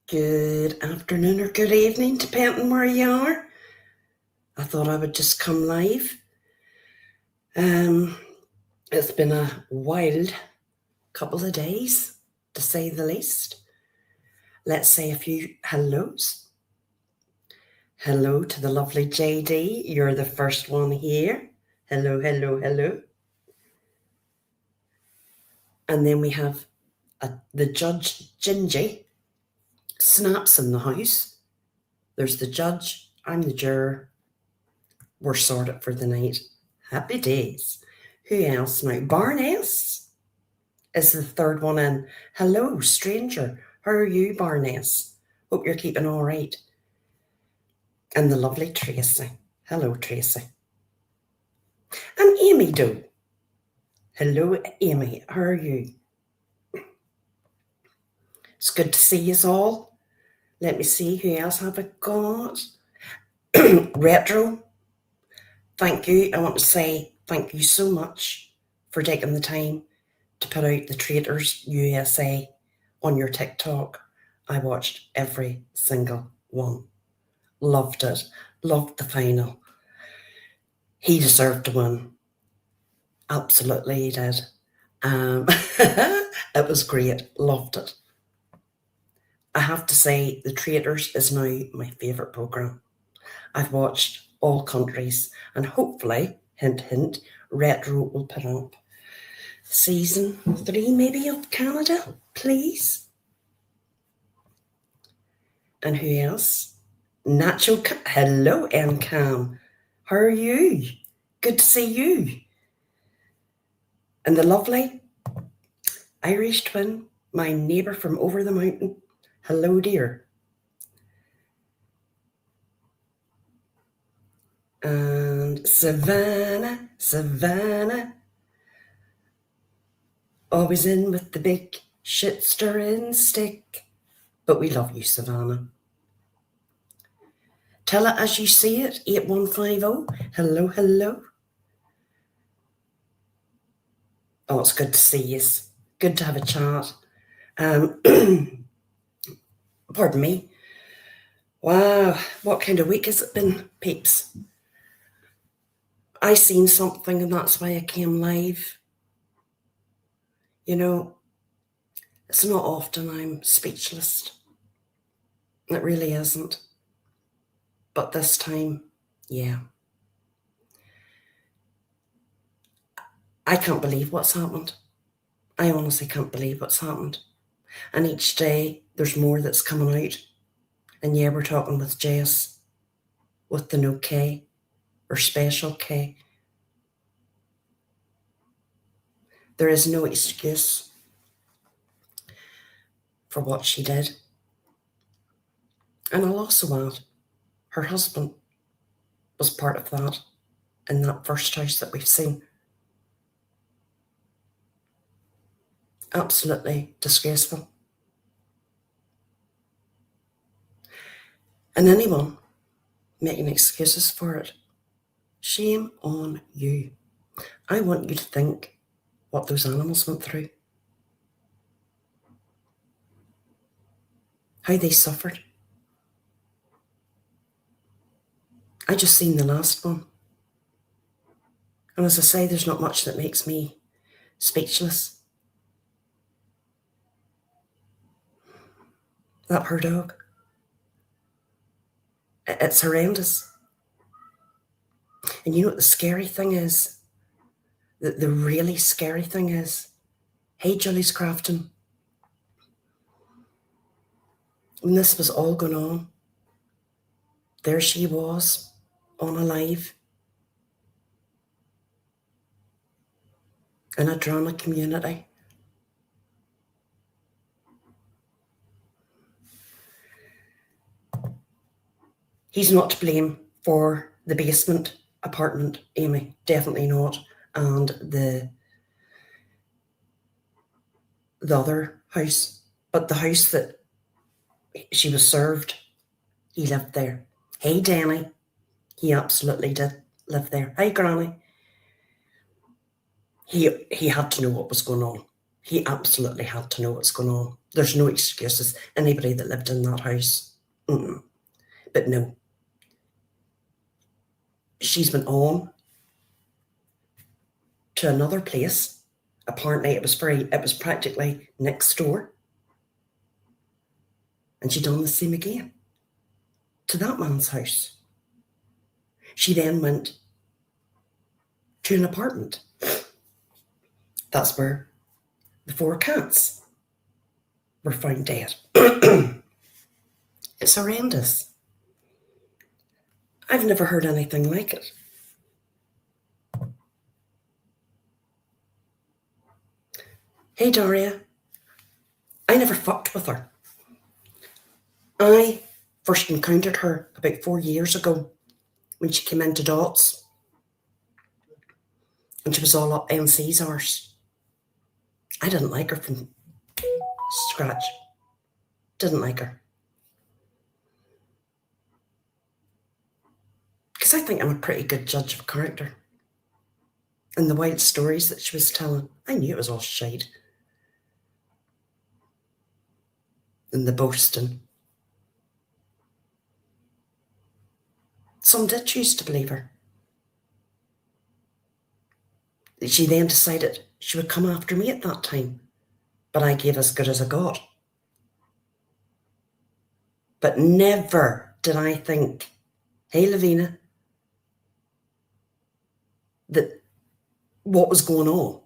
Good afternoon or good evening, depending where you are. I thought I would just come live. It's been a wild couple of days, to say the least. Let's say a few hellos. Hello to the lovely JD. You're the first one here. Hello, hello, hello. And then we have the Judge Gingy. Snaps in the house. There's the judge. I'm the juror. We're sorted for the night. Happy days. Who else now? Barness is the third one in. Hello, stranger. How are you, Barness? Hope you're keeping all right. And the lovely Tracy. Hello, Tracy. And Amy Doe. Hello, Amy. How are you? It's good to see you all. Let me see, who else have I got? Retro. Thank you. I want to say thank you so much for taking the time to put out the Traitors USA on your TikTok. I watched every single one. Loved it. Loved the final. He deserved to win. Absolutely he did. It was great. Loved it. I have to say The Traitors is now my favourite programme. I've watched all countries and hopefully, hint hint, Retro will put up season 3 maybe of Canada, please. And who else? Nacho. Hello, Cam. How are you? Good to see you. And the lovely Irish twin, my neighbour from over the mountain. Hello, dear. And Savannah. Always in with the big shit stirring stick. But we love you, Savannah. Tell it as you see it, 8150. Hello, hello. Oh, it's good to see you. Good to have a chat. Pardon me. Wow, what kind of week has it been, peeps? I seen something and that's why I came live. You know, it's not often I'm speechless. It really isn't. But this time, yeah. I can't believe what's happened. I honestly can't believe what's happened. And each day there's more that's coming out. And yeah, we're talking with Jess, with the no K, or special K. There is no excuse for what she did. And I'll also add, her husband was part of that in that first house that we've seen. Absolutely disgraceful. And anyone making excuses for it, shame on you. I want you to think what those animals went through, how they suffered. I just seen the last one. And as I say, there's not much that makes me speechless. That poor dog. It's horrendous. And you know what the scary thing is? The really scary thing is, hey, Julie's Crafton, when this was all going on, there she was, on a live, in a drama community. He's not to blame for the basement apartment, Amy, definitely not. And the other house, but the house that she was served, he lived there. Hey, Danny, he absolutely did live there. Hey, Granny. He had to know what was going on. He absolutely had to know what's going on. There's no excuses. Anybody that lived in that house. Mm-mm. But no. She's been on to another place. Apparently it was practically next door. And she done the same again to that man's house. She then went to an apartment. That's where the 4 cats were found dead. It's horrendous. I've never heard anything like it. Hey, Daria. I never fucked with her. I first encountered her about 4 years ago when she came into Dots. And she was all up MC's arse. I didn't like her from scratch. Didn't like her. Because I think I'm a pretty good judge of character. And the wild stories that she was telling, I knew it was all shite. And the boasting. Some did choose to believe her. She then decided she would come after me at that time, but I gave as good as I got. But never did I think, hey, Lavina, that what was going on.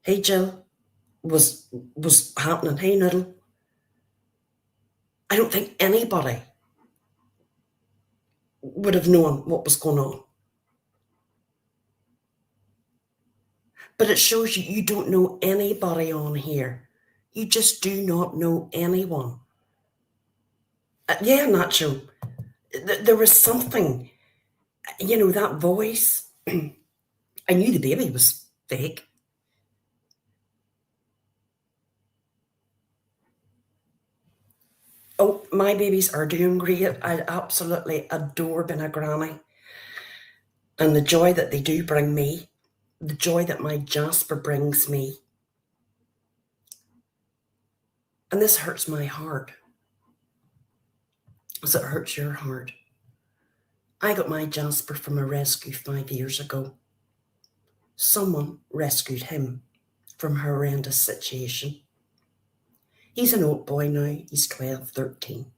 Hey, Jill, was happening. Hey, Noodle. I don't think anybody would have known what was going on. But it shows you don't know anybody on here. You just do not know anyone. Yeah, Nacho. There was something, that voice. I knew the baby was fake. Oh, my babies are doing great. I absolutely adore being a granny. And the joy that they do bring me, the joy that my Jasper brings me. And this hurts my heart, as it hurts your heart. I got my Jasper from a rescue 5 years ago. Someone rescued him from a horrendous situation. He's an old boy now. He's 12, 13.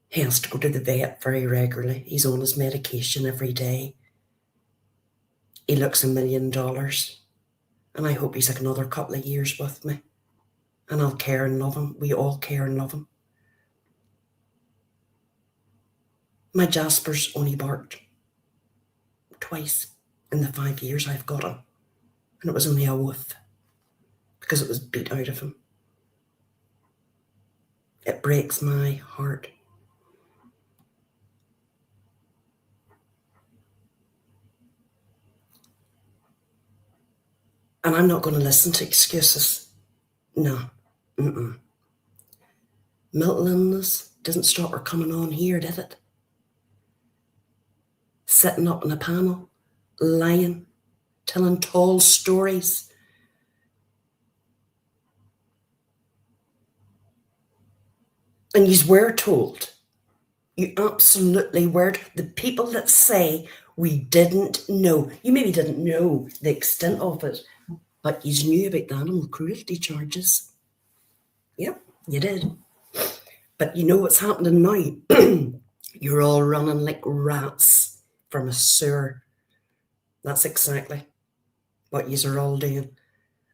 He has to go to the vet very regularly. He's on his medication every day. He looks $1 million. And I hope he's like another couple of years with me. And I'll care and love him. We all care and love him. My Jasper's only barked twice in the 5 years I've got him. And it was only a woof. Because it was beat out of him. It breaks my heart. And I'm not going to listen to excuses. No. Mm-mm. Mental illness didn't stop her coming on here, did it? Sitting up in a panel, lying, telling tall stories. And you were told. You absolutely were. The people that say we didn't know. You maybe didn't know the extent of it, but you knew about the animal cruelty charges. Yep, you did. But you know what's happening now? You're all running like rats from a sewer. That's exactly what yous are all doing.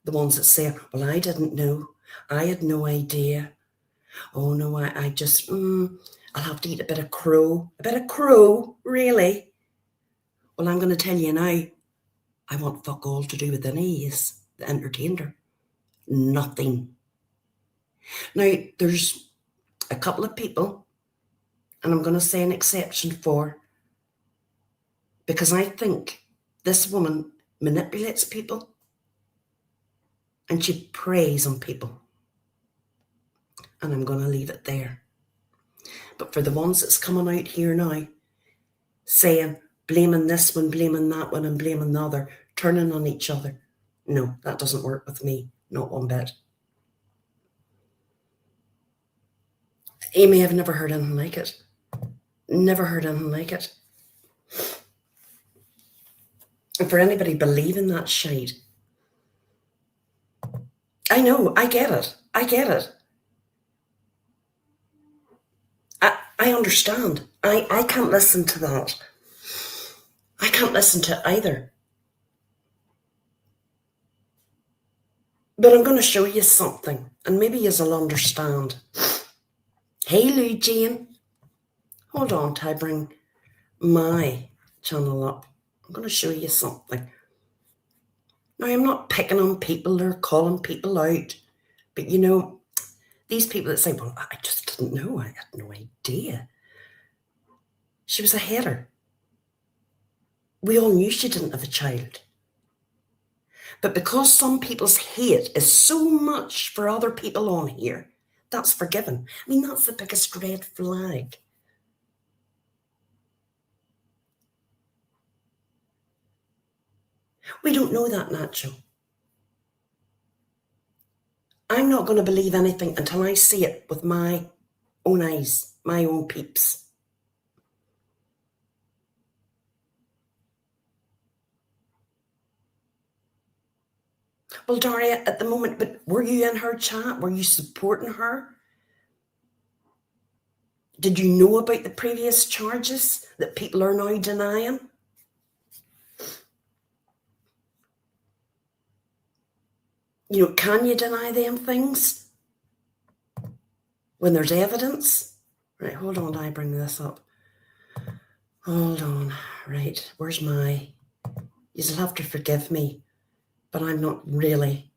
The ones that say, well, I didn't know. I had no idea. Oh, no, I just, I'll have to eat a bit of crow. A bit of crow? Really? Well, I'm going to tell you now, I want fuck all to do with any of yous that entertained her. Nothing. Now, there's a couple of people, and I'm going to say an exception for, because I think this woman manipulates people and she preys on people. And I'm going to leave it there. But for the ones that's coming out here now, saying, blaming this one, blaming that one, and blaming the other, turning on each other, No, that doesn't work with me. Not one bit. Amy, I've never heard anything like it. Never heard anything like it. And for anybody believing that shite, I know, I get it. I get it. I understand. I can't listen to that. I can't listen to it either. But I'm going to show you something, and maybe you'll understand. Hey, Lou Jane. Hold on till I bring my channel up. I'm going to show you something. Now, I'm not picking on people or calling people out, but you know, these people that say, well, I just didn't know. I had no idea. She was a hater. We all knew she didn't have a child. But because some people's hate is so much for other people on here, that's forgiven. I mean, that's the biggest red flag. We don't know that, Nacho. I'm not going to believe anything until I see it with my own eyes, my own peeps. Well, Daria, at the moment, but were you in her chat? Were you supporting her? Did you know about the previous charges that people are now denying? You know, can you deny them things when there's evidence? Right, hold on, I bring this up. Hold on, right, where's my... You'll have to forgive me, but I'm not really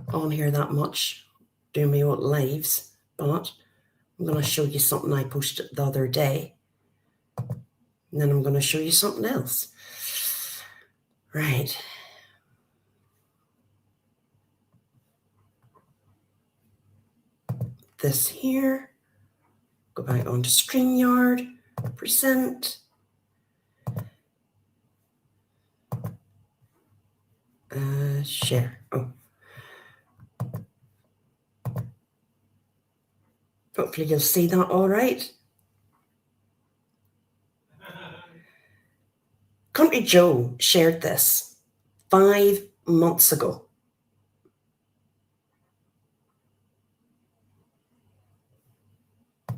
on here that much doing my own lives, but I'm going to show you something I posted the other day, and then I'm going to show you something else. Right. This here. Go back onto StreamYard. Present. Share. Oh. Hopefully you'll see that all right. Country Joe shared this 5 months ago.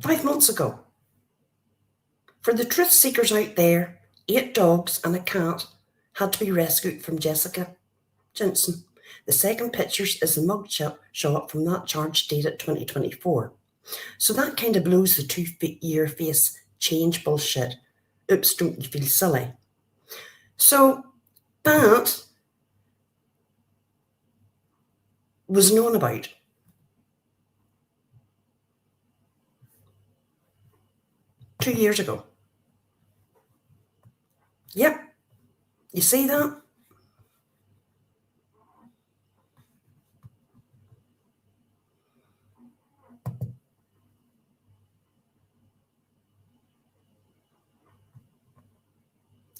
5 months ago. For the truth seekers out there, 8 dogs and a cat had to be rescued from Jessica Jensen. The second pictures is a mug shot from that charge dated 2024. So that kind of blows the 2-year face change bullshit. Oops, don't you feel silly? So that was known about. Two years ago. Yep. You see that?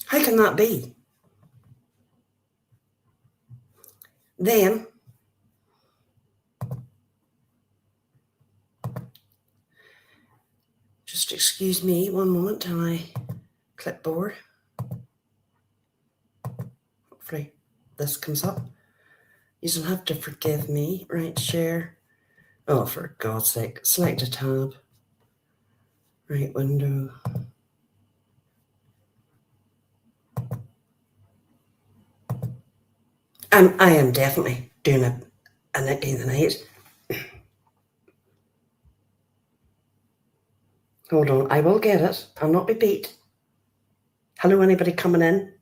How can that be? Then, just excuse me one moment till I clipboard. Hopefully this comes up. You'll have to forgive me. Right, share. Oh, for God's sake. Select a tab. Right, window. I am definitely doing a nicky in the night. Hold on, I will get it. I'll not be beat. Hello, anybody coming in?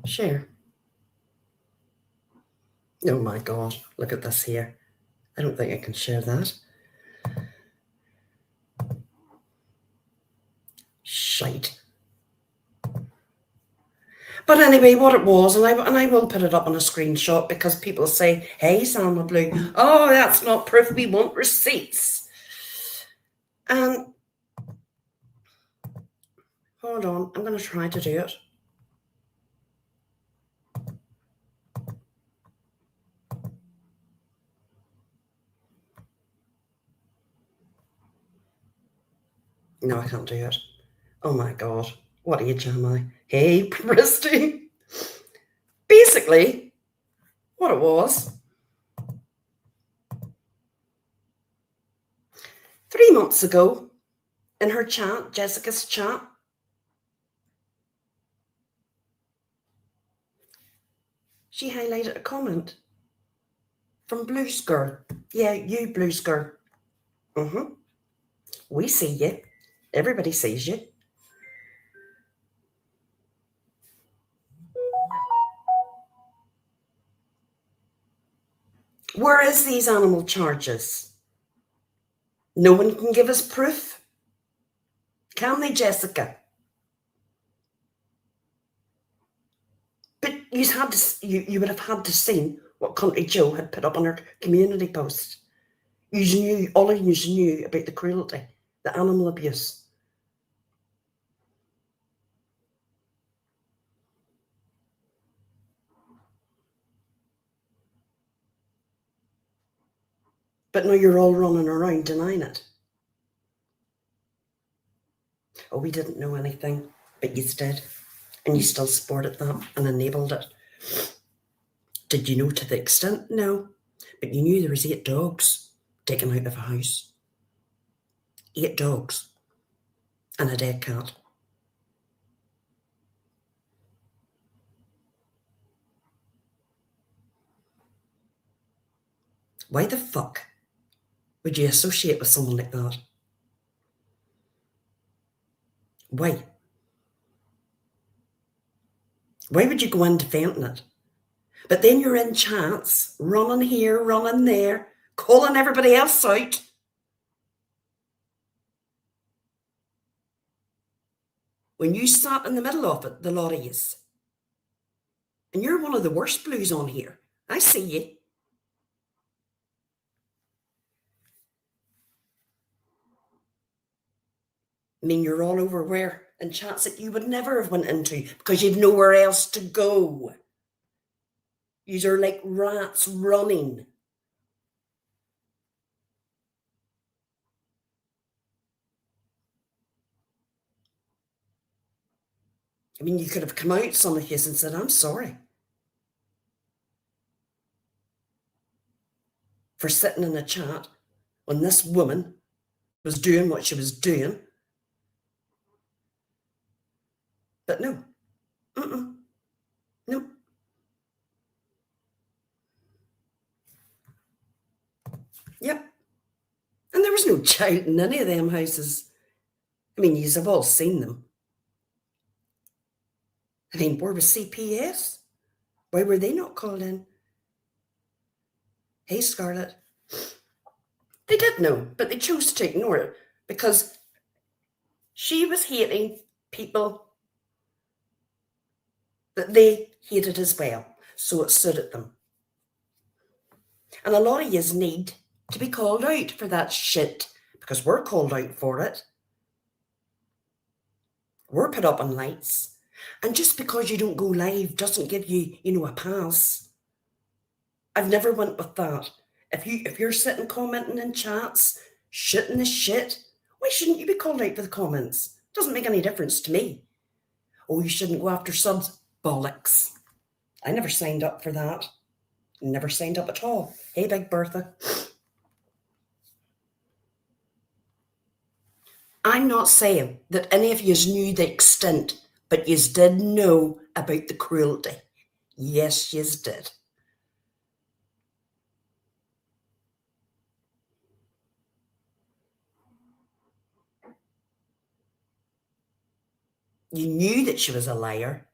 Share. Oh my God, look at this here. I don't think I can share that. Shite. But anyway, what it was, and I will put it up on a screenshot because people say, hey, Salma Blue, oh, that's not proof, we want receipts. And Hold on, I'm going to try to do it. No, I can't do it. Oh my God, what age am I? Hey, Christy. Basically, what it was, 3 months ago, in her chat, Jessica's chat, she highlighted a comment from Blues Girl. Yeah, you, Blues Girl. We see you. Everybody sees you. Where is these animal charges? No one can give us proof. Can they, Jessica? But you would have had to seen what Country Joe had put up on her community post. All of you knew about the cruelty, the animal abuse. But now you're all running around denying it. Oh, we didn't know anything, but you did. And you still supported that and enabled it. Did you know to the extent? No. But you knew there was 8 dogs taken out of a house. 8 dogs. And a dead cat. Why the fuck would you associate with someone like that? Why? Why would you go in defending it? But then you're in chats, running here, running there, calling everybody else out. When you sat in the middle of it, the lot of yous. And you're one of the worst blues on here. I see you. I mean, you're all over where? In chats that you would never have went into because you've nowhere else to go. Yous are like rats running. I mean, you could have come out, some of yous, and said, I'm sorry for sitting in a chat when this woman was doing what she was doing. But no. No. Yep. And there was no child in any of them houses. I mean, yous have all seen them. I mean, where was CPS? Why were they not called in? Hey, Scarlett. They did know, but they chose to ignore it because she was hating people that they hated as well. So it suited them. And a lot of yous need to be called out for that shit because we're called out for it. We're put up on lights. And just because you don't go live doesn't give you, a pass. I've never went with that. If you're sitting commenting in chats, shitting the shit, why shouldn't you be called out for the comments? Doesn't make any difference to me. Oh, you shouldn't go after subs. Bollocks. I never signed up for that. Never signed up at all. Hey, Big Bertha. I'm not saying that any of yous knew the extent, but yous did know about the cruelty. Yes, yous did. You knew that she was a liar.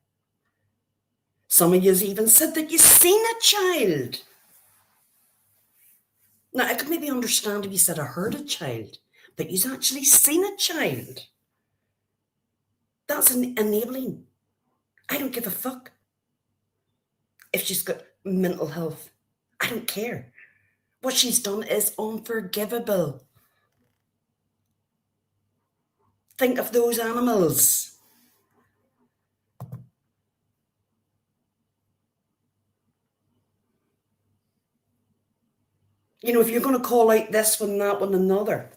Some of yous even said that you seen a child. Now, I could maybe understand if you said I heard a child, but you've actually seen a child. That's enabling. I don't give a fuck if she's got mental health. I don't care. What she's done is unforgivable. Think of those animals. You know, if you're going to call out this one, that one, another,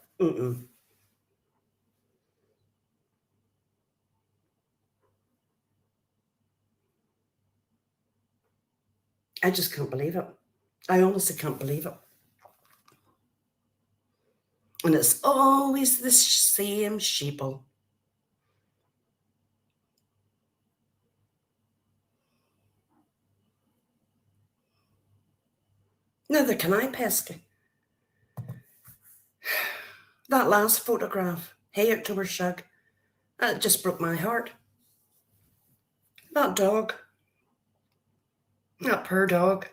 I just can't believe it. I honestly can't believe it. And it's always the same sheeple. Neither can I, pesky. That last photograph, hey October Shug, that just broke my heart. That dog, that poor dog.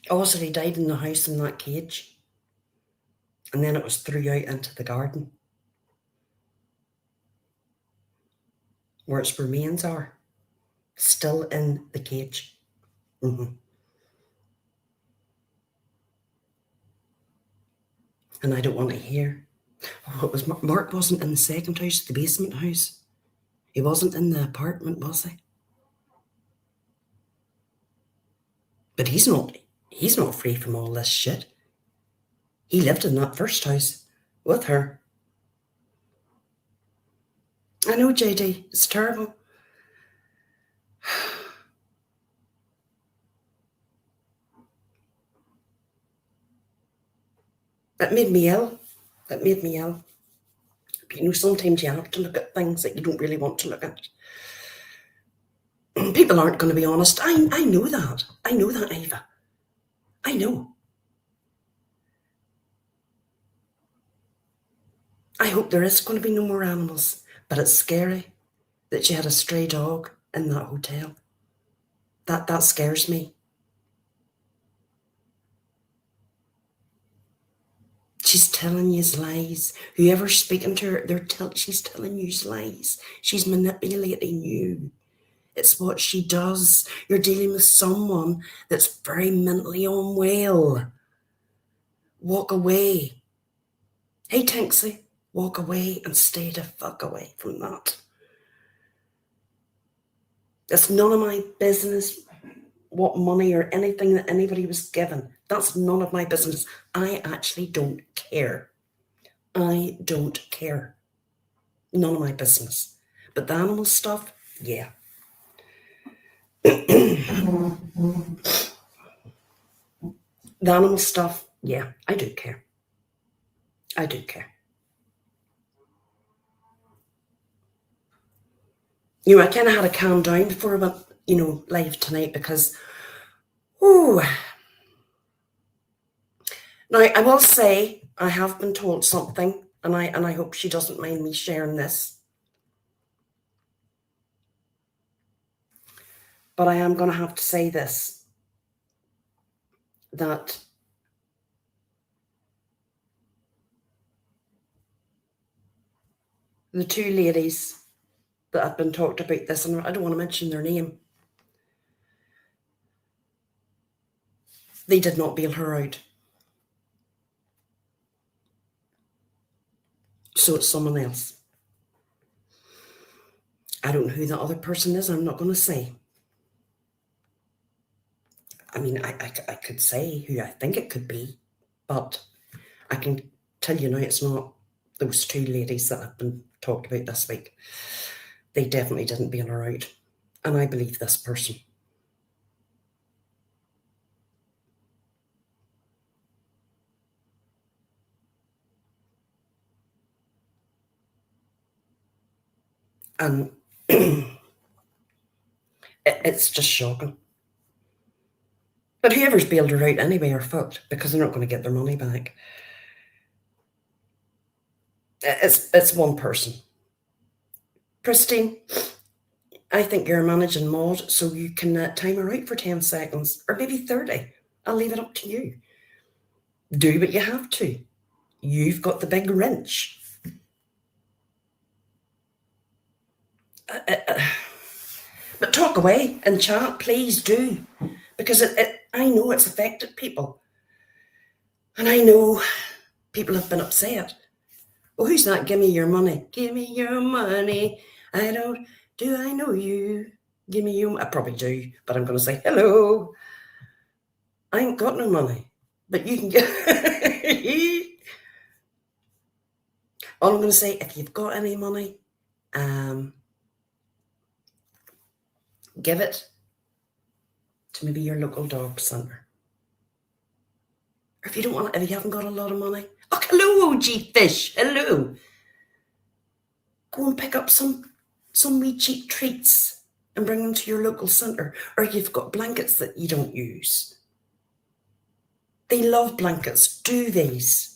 Also, he died in the house in that cage. And then it was threw out into the garden, where its remains are, still in the cage. And I don't want to hear. Oh, it was Mark wasn't in the second house, the basement house. He wasn't in the apartment, was he? But he's not free from all this shit. He lived in that first house with her. I know, JD, it's terrible. It made me ill. It made me ill. But you know, sometimes you have to look at things that you don't really want to look at. People aren't going to be honest. I know that. I know that, Ava. I know. I hope there is going to be no more animals, but it's scary that she had a stray dog in that hotel. That scares me. She's telling you lies. Whoever's speaking to her, she's telling you lies. She's manipulating you. It's what she does. You're dealing with someone that's very mentally unwell. Walk away. Hey, Tanksy, walk away and stay the fuck away from that. It's none of my business what money or anything that anybody was given. That's none of my business. I actually don't care. I don't care. None of my business. But the animal stuff, yeah. The animal stuff, yeah, I do care. I do care. You know, I kind of had to calm down before I went, live tonight because, ooh. Now, I will say I have been told something, and I hope she doesn't mind me sharing this. But I am going to have to say this, that the two ladies that have been talked about this, and I don't want to mention their name, they did not bail her out. So it's someone else. I don't know who the other person is. I'm not going to say. I mean, I could say who I think it could be, but I can tell you now it's not those two ladies that have been talked about this week. They definitely didn't bail her out. And I believe this person. And it's just shocking. But whoever's bailed her out anyway are fucked because they're not going to get their money back. It's one person. Pristine, I think you're a managing mod, so you can time her out for 10 seconds or maybe 30. I'll leave it up to you. Do what you have to. You've got the big wrench. But talk away and chat, please do. Because I know it's affected people. And I know people have been upset. Well, who's that? Give me your money. Give me your money. Do I know you? Give me you. I probably do, but I'm going to say, hello. I ain't got no money, but you can get. All I'm going to say, if you've got any money, give it to maybe your local dog centre. Or if you don't want it, if you haven't got a lot of money, oh, hello, OG Fish, hello. Go and pick up some wee cheap treats and bring them to your local centre. Or you've got blankets that you don't use. They love blankets. Do these.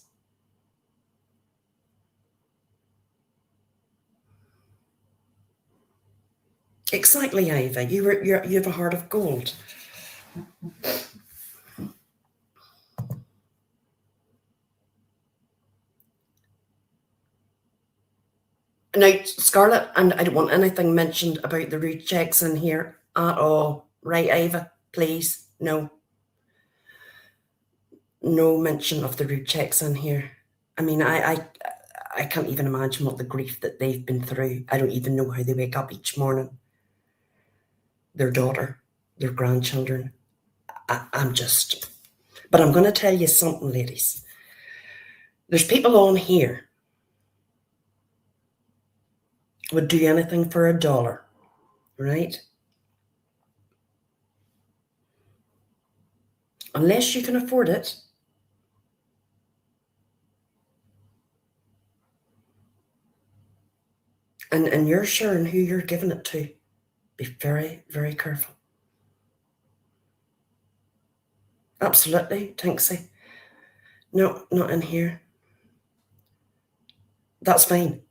Exactly, Ava. You have a heart of gold. Now, Scarlett, and I don't want anything mentioned about the route checks in here at all. Right, Ava? Please, no. No mention of the route checks in here. I mean, I can't even imagine what the grief that they've been through. I don't even know how they wake up each morning. Their daughter, their grandchildren. I'm just... But I'm going to tell you something, ladies. There's people on here would do anything for $1, right? Unless you can afford it. And you're sharing who you're giving it to. Be very, very careful. Absolutely, Tinksy. No, not in here. That's fine,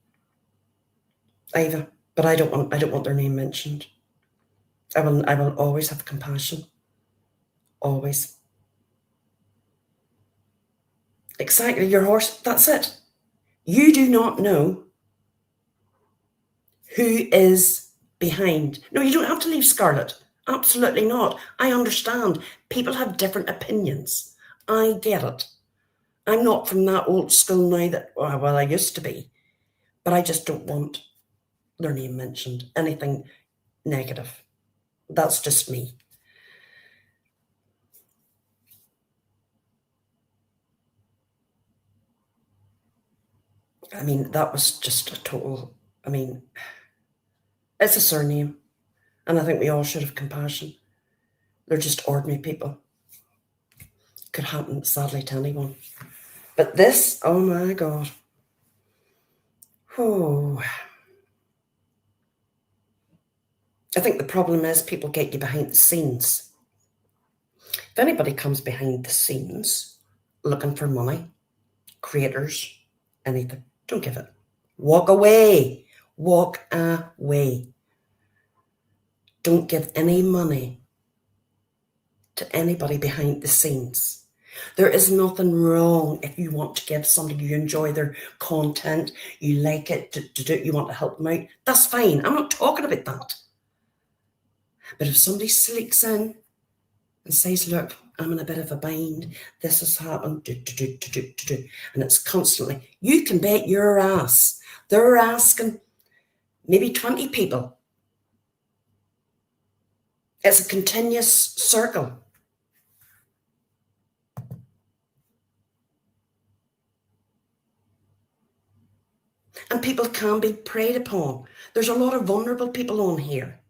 Ava. But I don't want their name mentioned. I will always have compassion. Always. Exactly, your horse. That's it. You do not know who is behind. No, you don't have to leave, Scarlett. Absolutely not. I understand. People have different opinions. I get it. I'm not from that old school now that, well, I used to be. But I just don't want their name mentioned. Anything negative. That's just me. I mean, that was just a total... I mean, it's a surname. And I think we all should have compassion. They're just ordinary people. Could happen, sadly, to anyone. But this, oh my God. Oh. I think the problem is people get you behind the scenes. If anybody comes behind the scenes looking for money, creators, anything, don't give it. Walk away. Walk away. Don't give any money to anybody behind the scenes. There is nothing wrong if you want to give somebody, you enjoy their content, you like it, you want to help them out. That's fine. I'm not talking about that. But if somebody sleeks in and says, look, I'm in a bit of a bind, this has happened, and it's constantly, you can bet your ass they're asking maybe 20 people. It's a continuous circle. And people can be preyed upon. There's a lot of vulnerable people on here.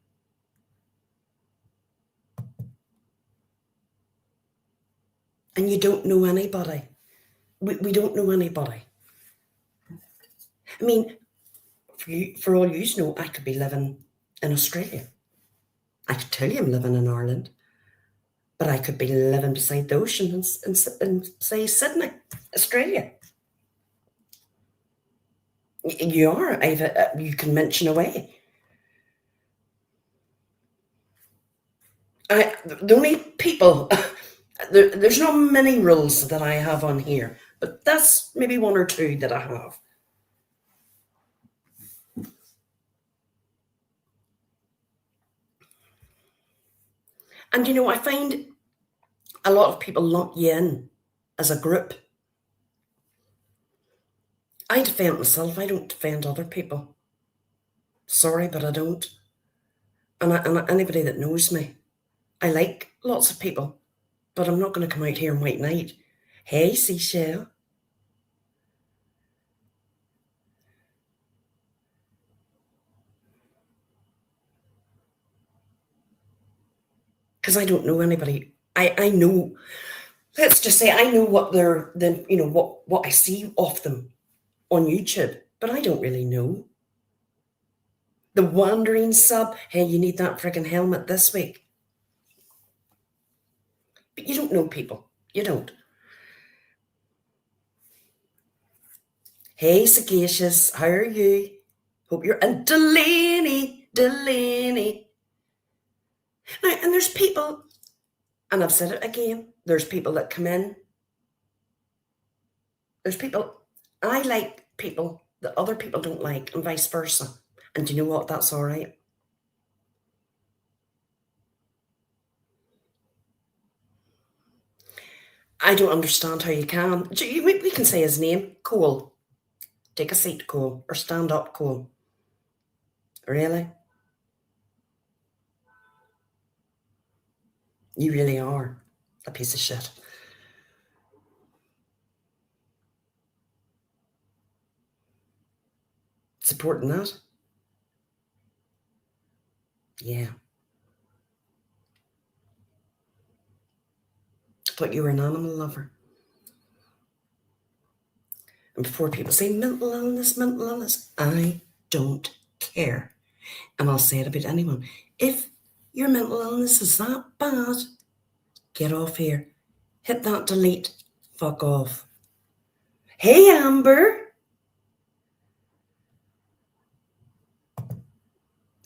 And you don't know anybody. We don't know anybody. I mean, for all you know, I could be living in Australia. I could tell you I'm living in Ireland. But I could be living beside the ocean in say, Sydney, Australia. You are, Ava, you can mention away. The only people, there's not many rules that I have on here, but that's maybe one or two that I have. And you know, I find a lot of people lump you in as a group. I defend myself, I don't defend other people. Sorry, but I don't. And anybody that knows me, I like lots of people, but I'm not going to come out here on white night. Hey, seashell. Because I don't know anybody. I know, let's just say I know what what I see of them on YouTube, but I don't really know. The wandering sub, hey, you need that friggin' helmet this week. But you don't know people. You don't. Hey, Sagacious, how are you? Hope you're and Delaney. Now, and there's people, and I've said it again, there's people that come in. There's people, I like people that other people don't like, and vice versa. And do you know what? That's all right. I don't understand how you can. We can say his name, Cole. Take a seat, Cole, or stand up, Cole. Really? You really are a piece of shit. Supporting that? Yeah. I thought you were an animal lover. And before people say mental illness, I don't care. And I'll say it about anyone. If your mental illness is that bad, get off here. Hit that delete. Fuck off. Hey, Amber.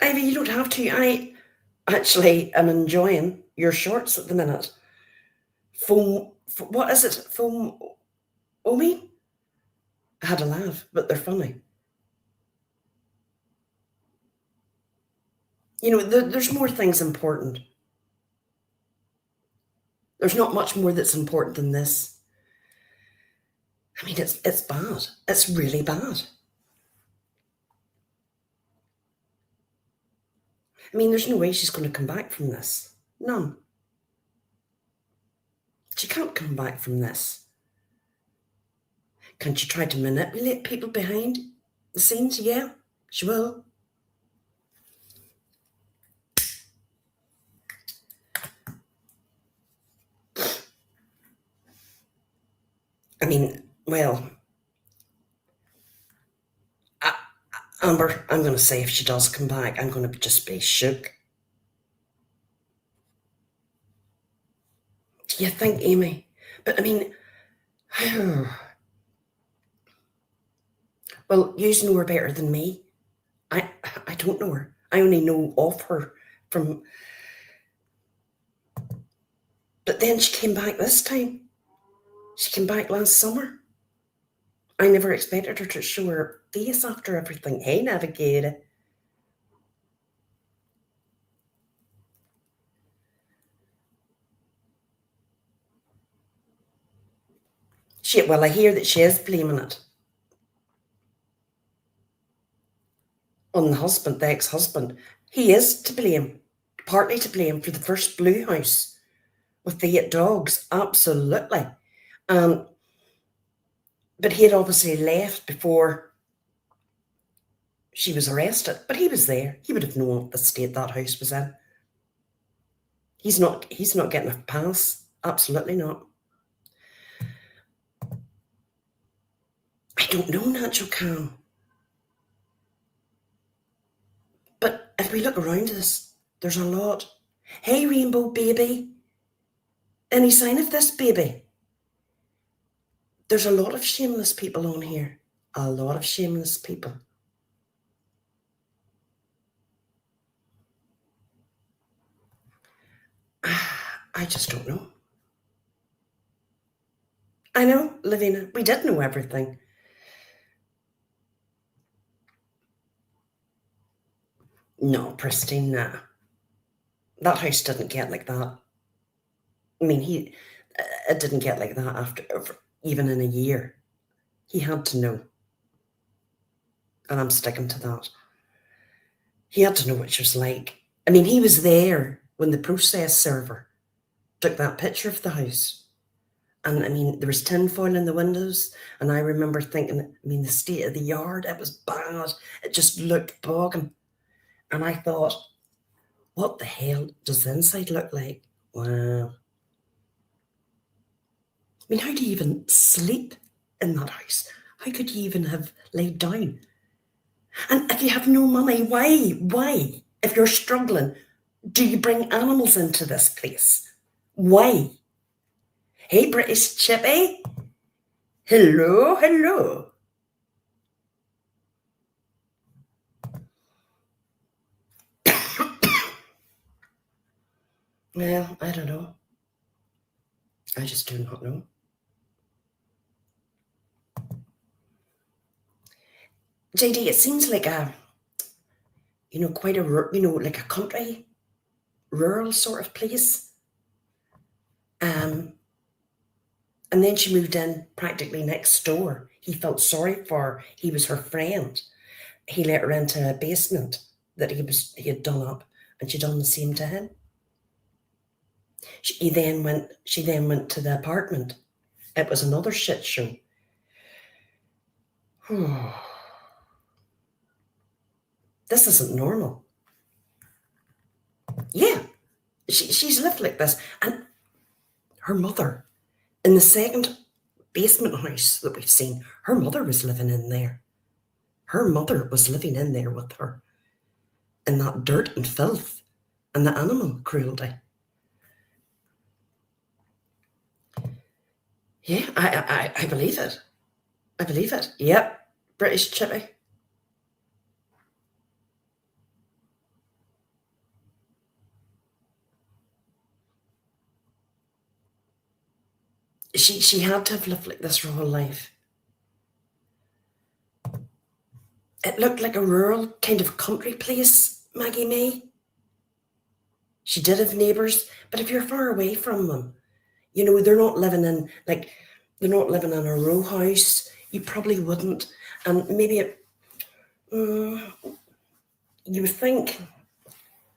Ivy, you don't have to. I actually am enjoying your shorts at the minute. What is it? Foam, Omi? I had a laugh, but they're funny. You know, there's more things important. There's not much more that's important than this. I mean, it's bad. It's really bad. I mean, there's no way she's going to come back from this. None. She can't come back from this. Can she try to manipulate people behind the scenes? Yeah, she will. I mean, well, Amber, I'm going to say if she does come back, I'm going to just be shook. Do you think, Amy? But I mean, well, you know her better than me. I don't know her. I only know of her from. But then she came back this time. She came back last summer. I never expected her to show her face after everything. Hey, Navigator. Well, I hear that she is blaming it on the husband, the ex-husband. He is to blame, partly to blame for the first blue house with the 8 dogs. Absolutely. But he had obviously left before she was arrested. But he was there. He would have known the state that house was in. He's not getting a pass. Absolutely not. I don't know, Nacho Cam. But if we look around us, there's a lot. Hey, Rainbow Baby. Any sign of this baby? There's a lot of shameless people on here. A lot of shameless people. I just don't know. I know, Lavina, we did know everything. No, Pristine, nah. That house didn't get like that. I mean, it didn't get like that after even in a year. He had to know. And I'm sticking to that. He had to know what she was like. I mean, he was there when the process server took that picture of the house. And I mean, there was tinfoil in the windows. And I remember thinking, I mean, the state of the yard, it was bad. It just looked bogging. And I thought, what the hell does the inside look like? Wow. I mean, how do you even sleep in that house? How could you even have laid down? And if you have no money, why? Why? If you're struggling, do you bring animals into this place? Why? Hey, British Chippy. Hello, hello. Well, I don't know. I just do not know. JD, it seems like quite a, like a country, rural sort of place. And then she moved in practically next door. He felt sorry for her. He was her friend. He let her into a basement that he had done up, and she done the same to him. She then went to the apartment. It was another shit show. This isn't normal. Yeah, she's lived like this. And her mother, in the second basement house that we've seen, her mother was living in there. Her mother was living in there with her, in that dirt and filth and the animal cruelty. Yeah, I believe it. I believe it. Yep, British Chippy. She had to have lived like this her whole life. It looked like a rural kind of country place, Maggie May. She did have neighbours, but if you're far away from them, they're not living in a row house. You probably wouldn't, and maybe you would think,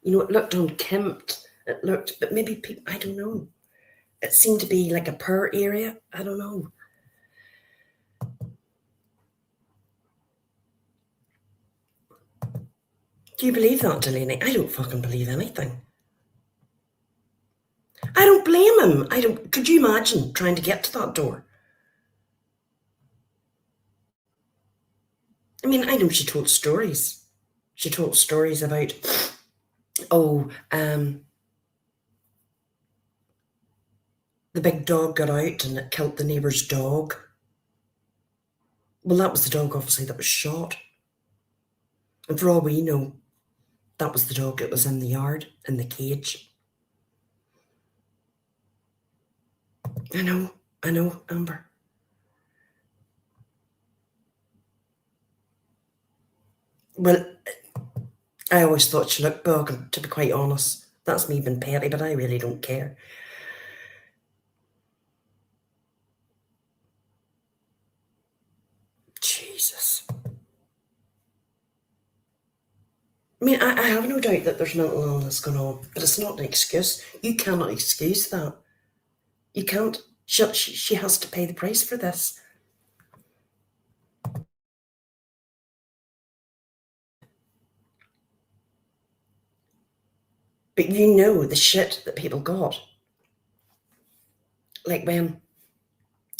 it looked unkempt. It looked, but maybe people, I don't know. It seemed to be like a poor area. I don't know. Do you believe that, Delaney? I don't fucking believe anything. I don't blame him. I don't. Could you imagine trying to get to that door? I mean, I know she told stories. She told stories about, oh, the big dog got out and it killed the neighbour's dog. Well, that was the dog, obviously, that was shot. And for all we know, that was the dog that was in the yard, in the cage. I know, Amber. Well, I always thought she looked bogging, to be quite honest. That's me being petty, but I really don't care. Jesus. I mean, I have no doubt that there's mental illness going on, but it's not an excuse. You cannot excuse that. You can't. She has to pay the price for this. But you know the shit that people got. Like when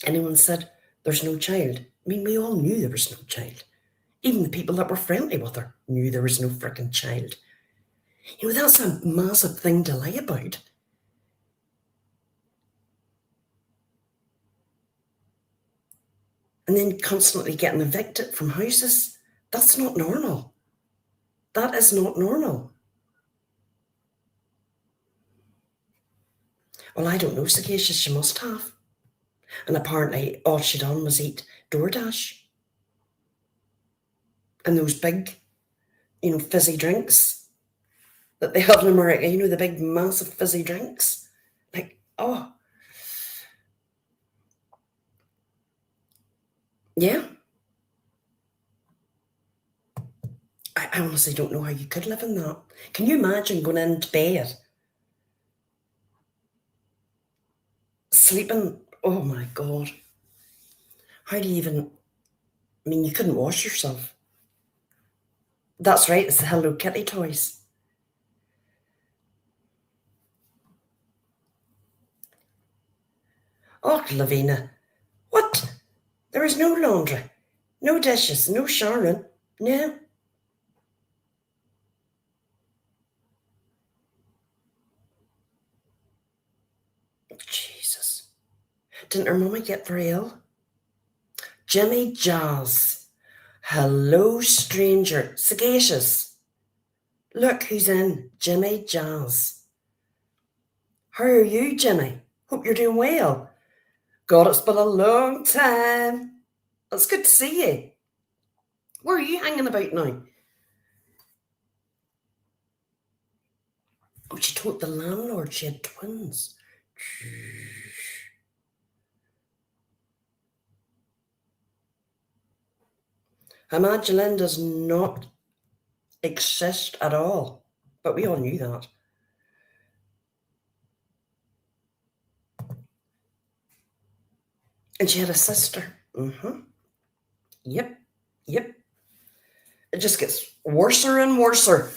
anyone said there's no child. I mean, we all knew there was no child. Even the people that were friendly with her knew there was no freaking child. That's a massive thing to lie about. And then constantly getting evicted from houses. That's not normal. That is not normal. Well, I don't know, Sagacious, she must have. And apparently all she done was eat DoorDash. And those big, fizzy drinks that they have in America, the big massive fizzy drinks. Like, oh. Yeah. I honestly don't know how you could live in that. Can you imagine going into bed, sleeping? Oh my God. How do you even, I mean, you couldn't wash yourself. That's right, it's the Hello Kitty toys. Oh, Lavina, what? There is no laundry, no dishes, no showering. No. Jesus. Didn't her mummy get very ill? Jimmy Jazz. Hello, stranger. Sagacious. Look who's in. Jimmy Jazz. How are you, Jimmy? Hope you're doing well. God, it's been a long time. It's good to see you. Where are you hanging about now? Oh, she told the landlord she had twins. Imagine does not exist at all. But we all knew that. And she had a sister. Mm-hmm. Yep. Yep. It just gets worser and worser.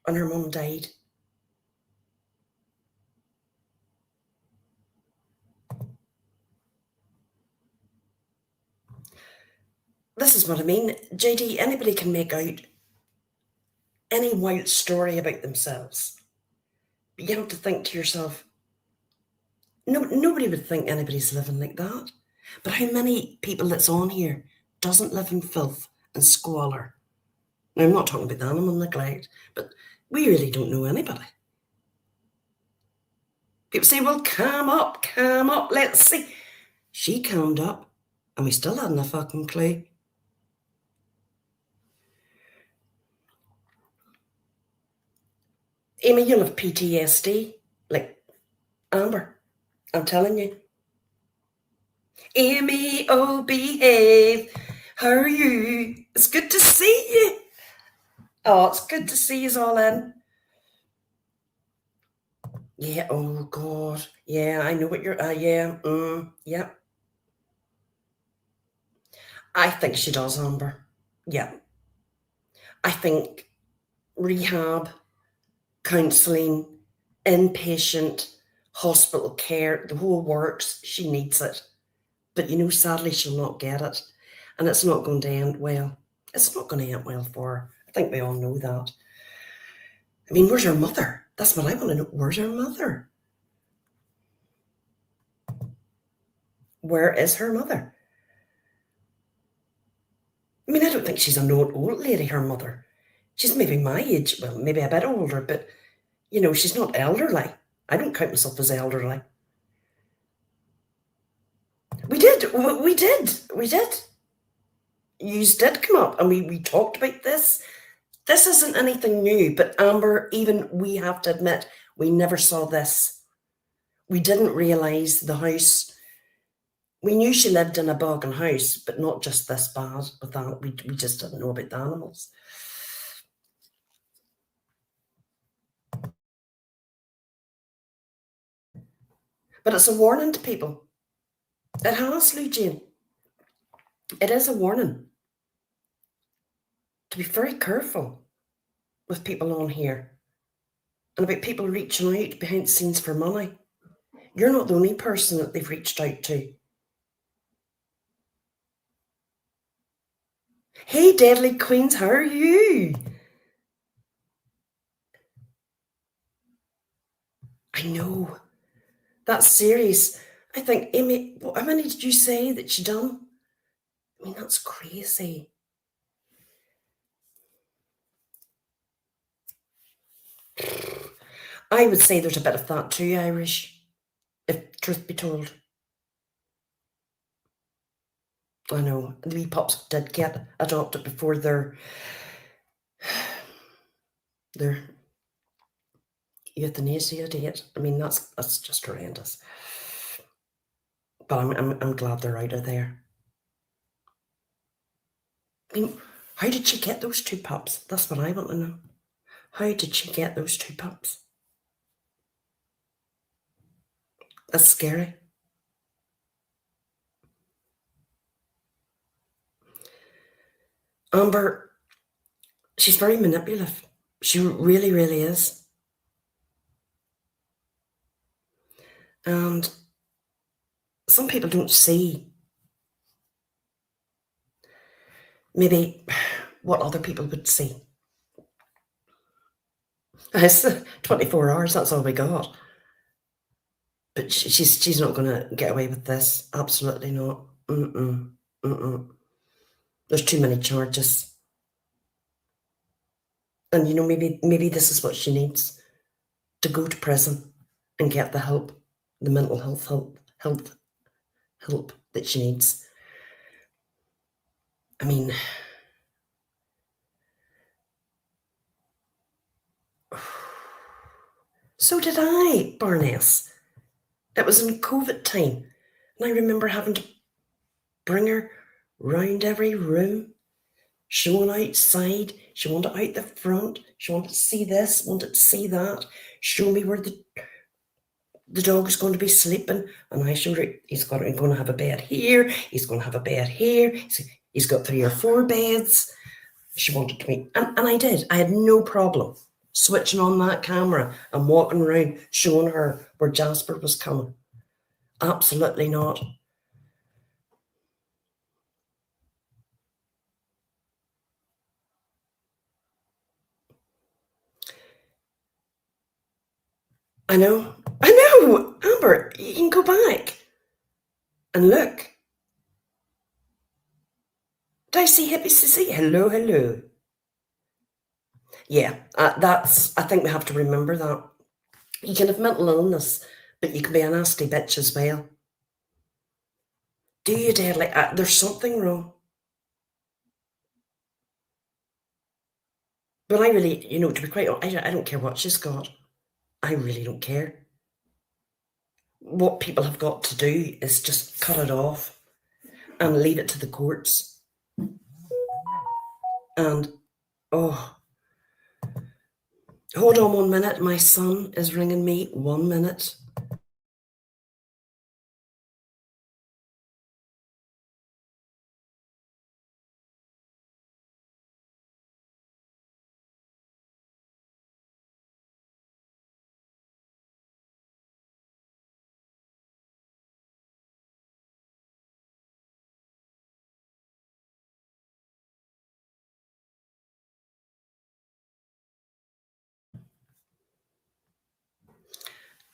And her mum died. This is what I mean. JD, anybody can make out any wild story about themselves. But you have to think to yourself, no, nobody would think anybody's living like that. But how many people that's on here doesn't live in filth and squalor? Now, I'm not talking about the animal neglect, but we really don't know anybody. People say, well, calm up, let's see. She calmed up, and we still hadn't a fucking clue. Amy, you'll have PTSD, like Amber. I'm telling you. Amy, oh, behave. How are you? It's good to see you. Oh, it's good to see you all in. Yeah, oh, God. Yeah, I know what you're, yeah. I think she does, Amber. Yeah. I think rehab, counselling, inpatient, hospital care, the whole works, she needs it. But, sadly, she'll not get it. And it's not going to end well. It's not going to end well for her. I think we all know that. I mean, where's her mother? That's what I want to know. Where's her mother? Where is her mother? I mean, I don't think she's an old lady, her mother. She's maybe my age, well, maybe a bit older, but, she's not elderly. I don't count myself as elderly. We did. Yous did come up and we talked about this. This isn't anything new, but Amber, even we have to admit, we never saw this. We didn't realise the house. We knew she lived in a boggin house, but not just this bad with that. We just didn't know about the animals. But it's a warning to people. It has, Lou Jane. It is a warning to be very careful with people on here and about people reaching out behind the scenes for money. You're not the only person that they've reached out to. Hey, Deadly Queens, how are you? I know. That series, I think, Amy, how many did you say that she done? I mean, that's crazy. I would say there's a bit of that too, Irish, if truth be told. I know, the wee pups did get adopted before their euthanasia date. I mean, that's just horrendous. But I'm glad they're out of there. I mean, how did she get those two pups? That's what I want to know. How did she get those two pups? That's scary. Amber, she's very manipulative. She really, really is. And some people don't see maybe what other people would see. It's 24 hours, that's all we got. But she's not going to get away with this. Absolutely not. Mm-mm. Mm-mm. There's too many charges. And maybe this is what she needs, to go to prison and get the help, the mental help that she needs. I mean, so did I, Barness. It was in COVID time, and I remember having to bring her round every room, showing outside. She wanted out the front. She wanted to see this, wanted to see that. Show me where the dog is going to be sleeping, and I showed her he's going to have a bed here. He's going to have a bed here. He's got 3 or 4 beds. She wanted to meet, and I did. I had no problem switching on that camera and walking around showing her where Jasper was coming. Absolutely not. I know, Amber, you can go back and look. Did I see Hippie Sissy? Hello, hello. Yeah, I think we have to remember that. You can have mental illness, but you can be a nasty bitch as well. Do you dare? Like, there's something wrong. But I really, to be quite honest, I don't care what she's got. I really don't care. What people have got to do is just cut it off and leave it to the courts. And, oh, hold on 1 minute. My son is ringing me. 1 minute.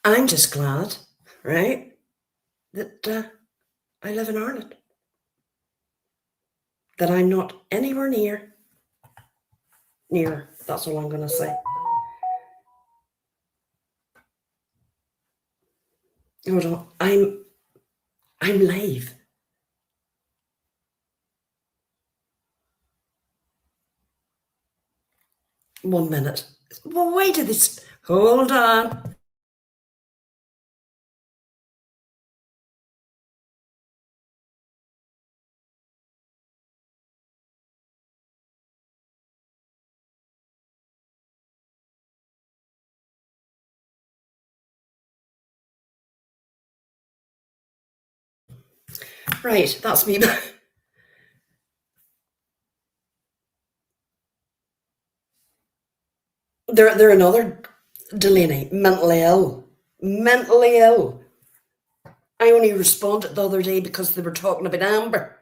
I'm just glad, right, that I live in Ireland. That I'm not anywhere near. That's all I'm going to say. Hold on. I'm live. One minute. Well, why did this? Hold on. Right, that's me. They're another Delaney, mentally ill. Mentally ill. I only responded the other day because they were talking about Amber.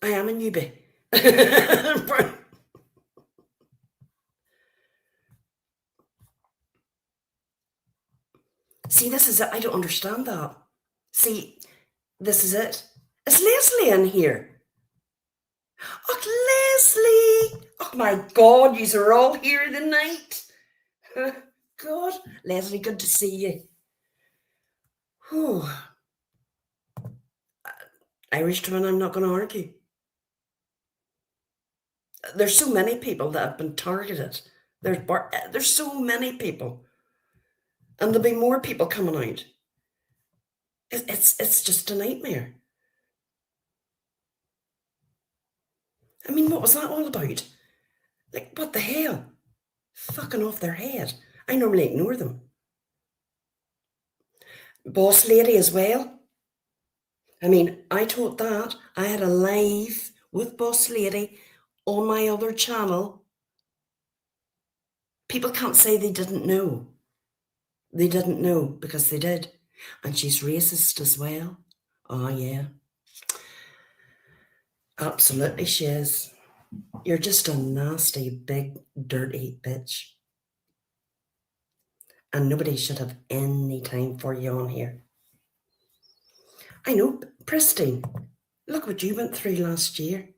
I am a newbie. See, this is it. I don't understand that. See, this is it. Is Leslie in here? Oh, Leslie! Oh my God, yous are all here tonight. God, Leslie, good to see you. Whew. Irishman, I'm not going to argue. There's so many people that have been targeted. There's so many people, and there'll be more people coming out. It's just a nightmare. I mean, what was that all about? Like, what the hell? Fucking off their head. I normally ignore them. Boss lady as well. I mean, I told that. I had a live with Boss Lady on my other channel. People can't say they didn't know. They didn't know because they did. And she's racist as well. Oh, yeah. Absolutely, she is. You're just a nasty, big, dirty bitch. And nobody should have any time for you on here. I know, pristine. Look what you went through last year.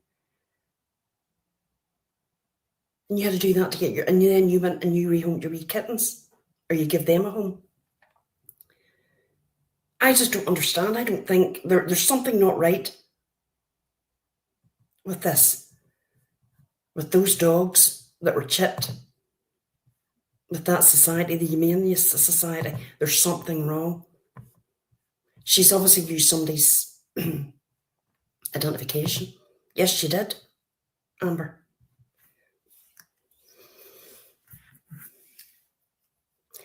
And you had to do that to get your... And then you went and you rehomed your wee kittens. Or you give them a home. I just don't understand. I don't think... There's something not right with this. With those dogs that were chipped. With that society, the humanist society. There's something wrong. She's obviously used somebody's identification. Yes, she did, Amber.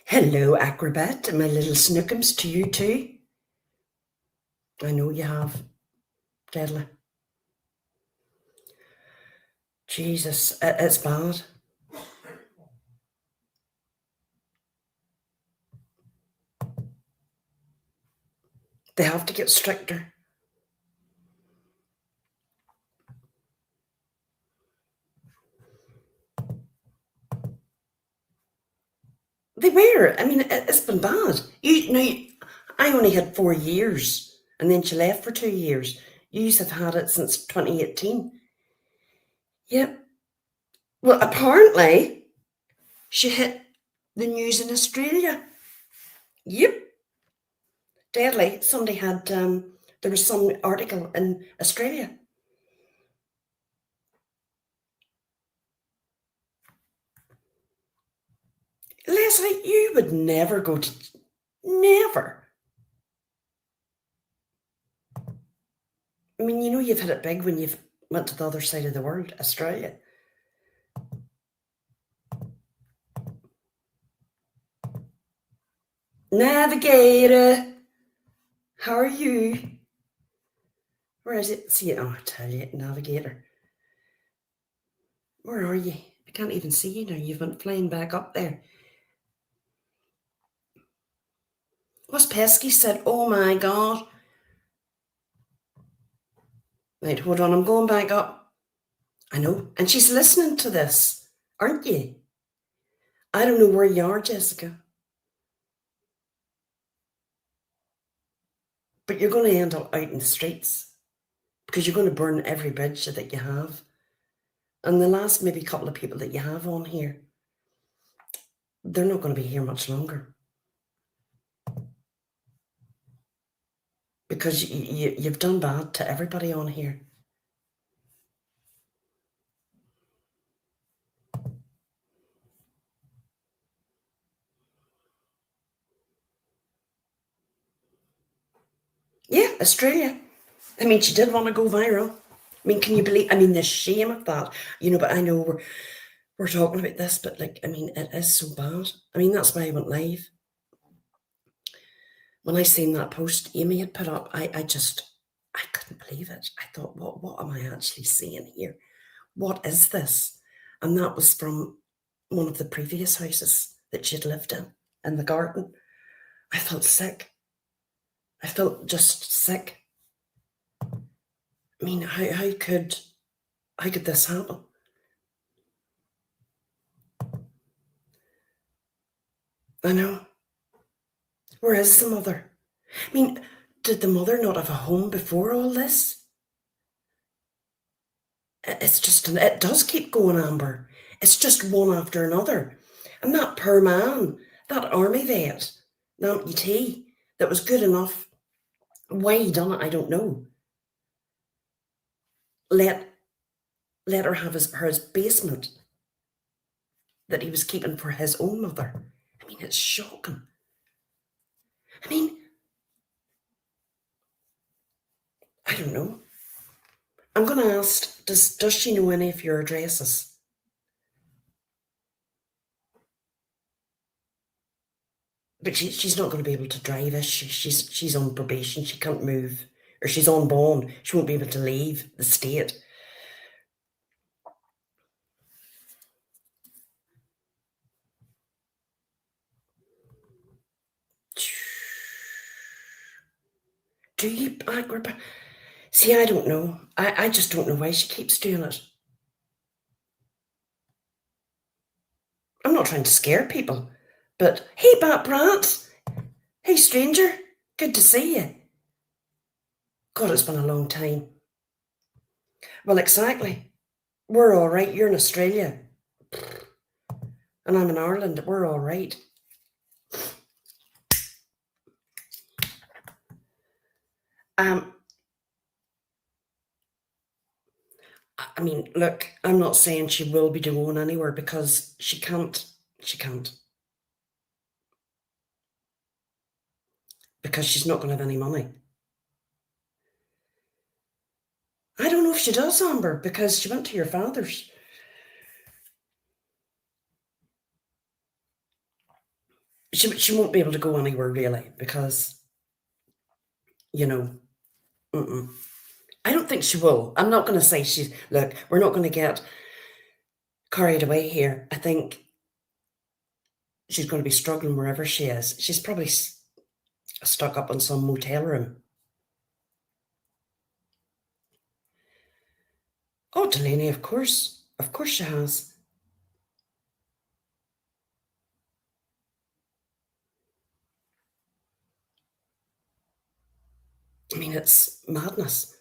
Hello, Acrobat, my little snookums, to you too. I know you have, deadly. Jesus, it's bad. They have to get stricter. They were. I mean, it's been bad. I only had 4 years, and then she left for 2 years. You have had it since 2018. Yep. Well, apparently, she hit the news in Australia. Yep. Deadly. Somebody had, there was some article in Australia. Leslie, you would never go to... Never. I mean, you know you've hit it big when you've went to the other side of the world, Australia. Navigator, how are you? Where is it? See it? Oh, I tell you, Navigator. Where are you? I can't even see you now. You've been flying back up there. What's Pesky said? Oh my God. Right, hold on. I'm going back up. I know. And she's listening to this, aren't you? I don't know where you are, Jessica. But you're going to end up out in the streets because you're going to burn every bridge that you have. And the last maybe couple of people that you have on here, they're not going to be here much longer. Because you've done bad to everybody on here. Yeah, Australia. I mean, she did want to go viral. I mean, can you believe? I mean, the shame of that. But I know we're talking about this, but like, I mean, it is so bad. I mean, that's why I went live. When I seen that post Amy had put up, I couldn't believe it. I thought, what am I actually seeing here? What is this? And that was from one of the previous houses that she'd lived in the garden. I felt sick. I felt just sick. I mean, how could this happen? I know. Where is the mother? I mean, did the mother not have a home before all this? It's just, it does keep going, Amber. It's just one after another. And that poor man, that army vet, the amputee, that was good enough, why he done it, I don't know. Let let her have his basement that he was keeping for his own mother. I mean, it's shocking. I mean, I don't know. I'm going to ask, does she know any of your addresses? But she's not going to be able to drive, is she? She's on probation. She can't move. Or she's on bond. She won't be able to leave the state. Do you, Agrippa? See, I don't know. I just don't know why she keeps doing it. I'm not trying to scare people. But, hey, Bat Brat. Hey, stranger. Good to see you. God, it's been a long time. Well, exactly. We're all right. You're in Australia. And I'm in Ireland. We're all right. I mean, look, I'm not saying she will be going anywhere because she can't. She can't. Because she's not going to have any money. I don't know if she does, Amber, because she went to your father's. She won't be able to go anywhere really because, you know, I don't think she will. I'm not going to say she's. Look, we're not going to get carried away here. I think she's going to be struggling wherever she is. She's probably stuck up in some motel room. Oh, Delaney, of course. Of course she has. I mean, it's madness.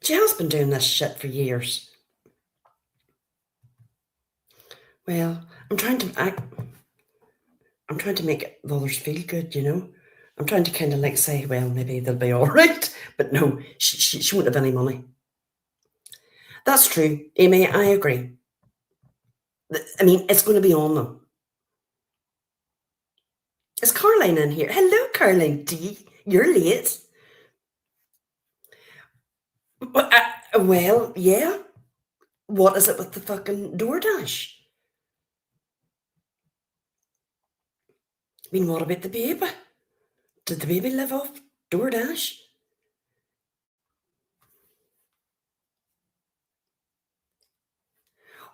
She has been doing this shit for years. Well, I'm trying to make the others feel good, you know. I'm trying to kind of like say, well, maybe they'll be all right, but no, she won't have any money. That's true, Amy. I agree. I mean, it's going to be on them. Is Caroline in here? Hello, Caroline D. You're late. Well, yeah. What is it with the fucking DoorDash? I mean, what about the baby? Did the baby live off DoorDash?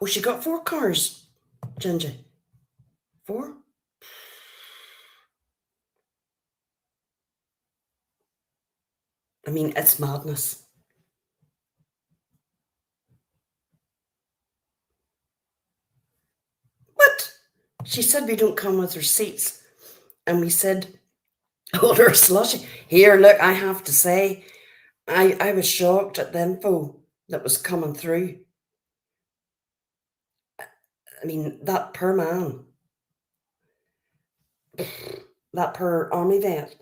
Oh, she got 4 cars, Ginger. 4? I mean, it's madness. What? She said we don't come with receipts. And we said, order slushy. Here, look, I have to say, I was shocked at the info that was coming through. I mean, that poor man, that poor army vet,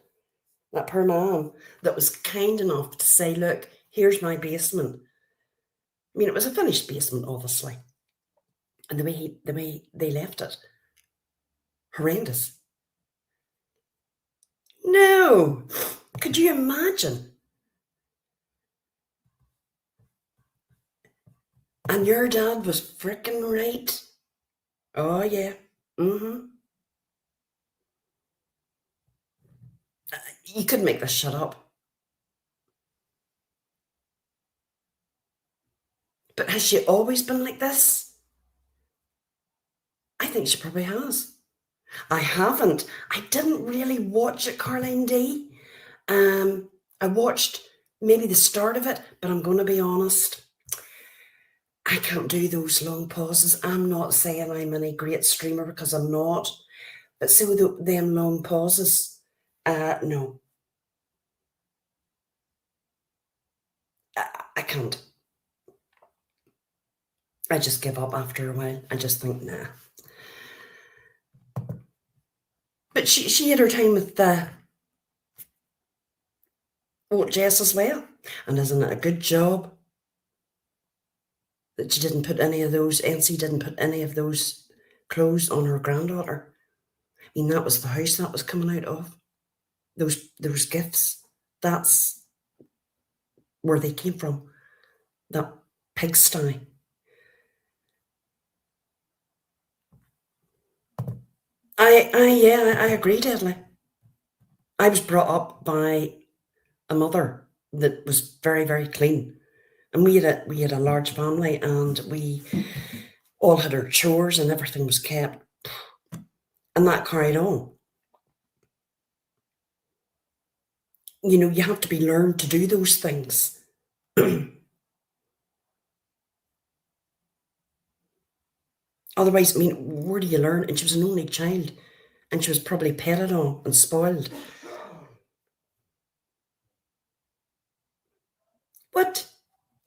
that poor man that was kind enough to say, look, here's my basement. I mean, it was a finished basement, obviously. And the way they left it, horrendous. No, could you imagine? And your dad was frickin' right. Oh yeah. Mm-hmm. You couldn't make this shut up. But has she always been like this? I think she probably has. I haven't. I didn't really watch it, Caroline D. I watched maybe the start of it, but I'm going to be honest. I can't do those long pauses. I'm not saying I'm any great streamer because I'm not. But see with them long pauses, no. I can't. I just give up after a while. I just think, nah. But she had her time with Oh, Jess as well. And isn't it a good job that she didn't put any of those, NC didn't put any of those clothes on her granddaughter? I mean, that was the house that was coming out of. Those gifts. That's where they came from. That pigsty. I agree, Deadly. I was brought up by a mother that was very, very clean. And we had a large family, and we all had our chores and everything was kept. And that carried on. You know, you have to be learned to do those things. Otherwise, I mean, where do you learn? And she was an only child, and she was probably petted on and spoiled. What?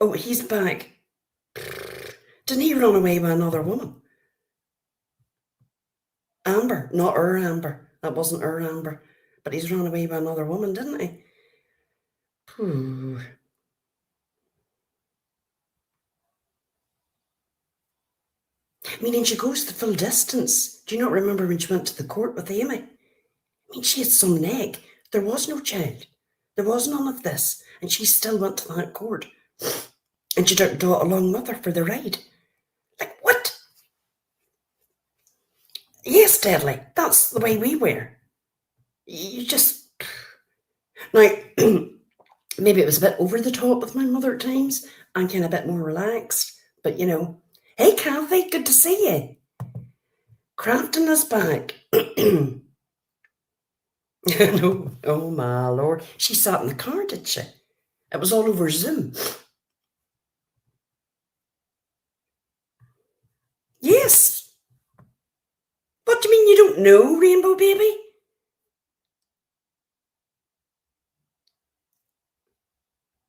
Oh, he's back. Didn't he run away with another woman? Amber, not her Amber. That wasn't her Amber. But he's run away with another woman, didn't he? Phew. I mean, and she goes the full distance. Do you not remember when she went to the court with Amy? I mean, she had some neck. There was no child. There was none of this. And she still went to that court. And she took Dot along with her for the ride. Like, what? Yes, Deadly. That's the way we were. You just. Now, maybe it was a bit over the top with my mother at times. I'm kind of a bit more relaxed. But, you know. Hey, Kathy, good to see you. Crafton is back. No, oh my lord. She sat in the car, did she? It was all over Zoom. Yes. What do you mean you don't know, Rainbow Baby?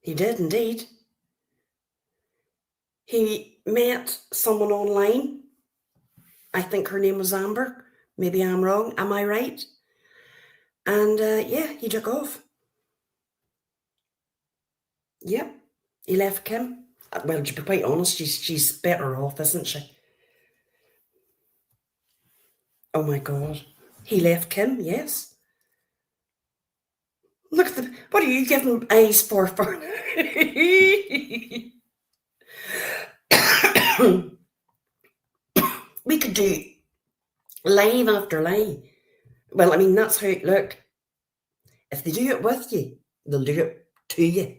He did indeed. He met someone online. I think her name was Amber. Maybe I'm wrong. Am I right? And yeah, he took off. Yep. He left Kim. Well, to be quite honest, she's better off, isn't she? Oh my God. He left Kim, yes. Look at the. What are you giving eyes for? We could do live after live. Well, I mean, that's how it look. If they do it with you, they'll do it to you.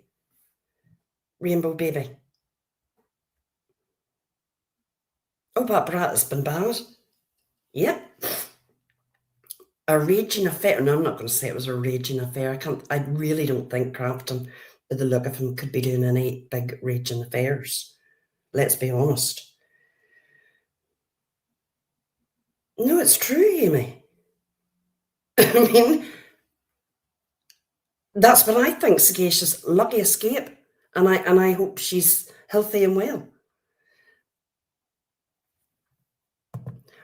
Rainbow Baby. Oh, that brat has been bad. Yep. A raging affair. No, I'm not going to say it was a raging affair. I really don't think Crafton, with the look of him, could be doing any big raging affairs. Let's be honest. No, it's true, Amy. I mean, that's what I think. Sagacious, lucky escape, and I hope she's healthy and well.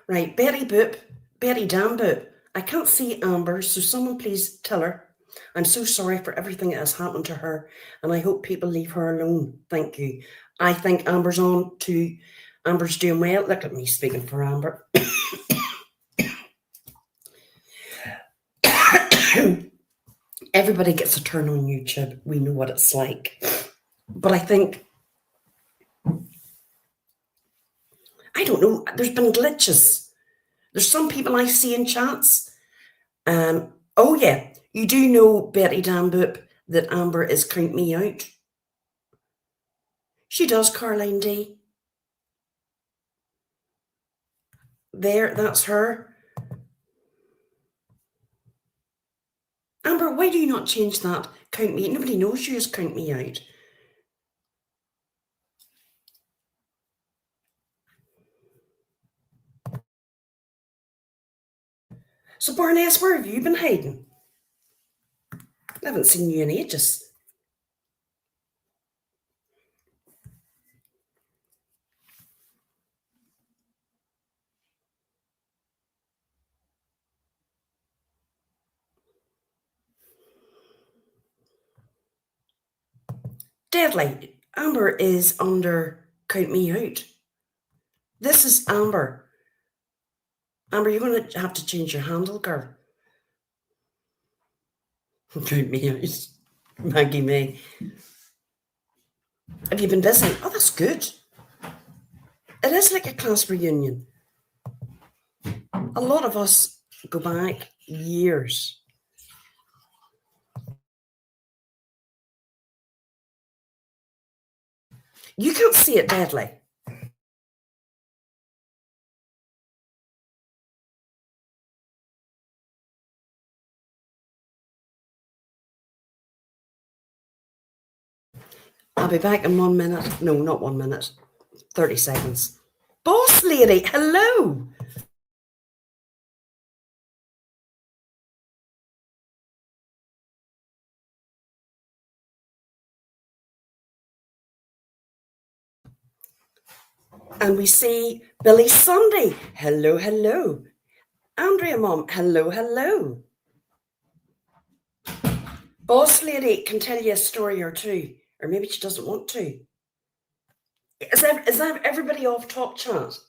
Right, Betty Boop, Betty Damn Boop. I can't see Amber, so someone please tell her. I'm so sorry for everything that has happened to her, and I hope people leave her alone. Thank you. I think Amber's on to. Amber's doing well. Look at me speaking for Amber. Everybody gets a turn on YouTube. We know what it's like. But I think, I don't know, there's been glitches. There's some people I see in chats. Oh yeah, you do know, Betty Damboop, that Amber is count me out. She does, Caroline D. There, that's her. Amber, why do you not change that? Count me. Nobody knows you as count me out. So, Barness, where have you been hiding? I haven't seen you in ages. Deadly. Amber is under Count Me Out. This is Amber. Amber, you're going to have to change your handle, girl. Count me out. Maggie May. Have you been busy? Oh, that's good. It is like a class reunion. A lot of us go back years. You can't see it, Deadly. I'll be back in 1 minute. No, not 1 minute. 30 seconds. Boss lady, hello. And we see Billy Sunday. Hello, hello. Andrea Mom, hello, hello. Boss lady can tell you a story or two, or maybe she doesn't want to. Is that everybody off Top Chat?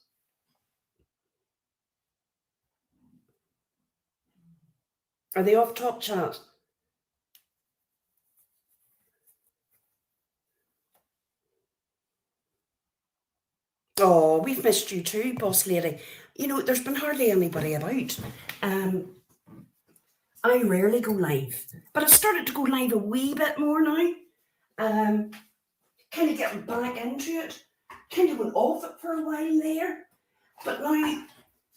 Are they off Top Chat? Oh, we've missed you too, boss lady. You know, there's been hardly anybody about. I rarely go live, but I've started to go live a wee bit more now. Kind of getting back into it. Kind of went off it for a while there, but now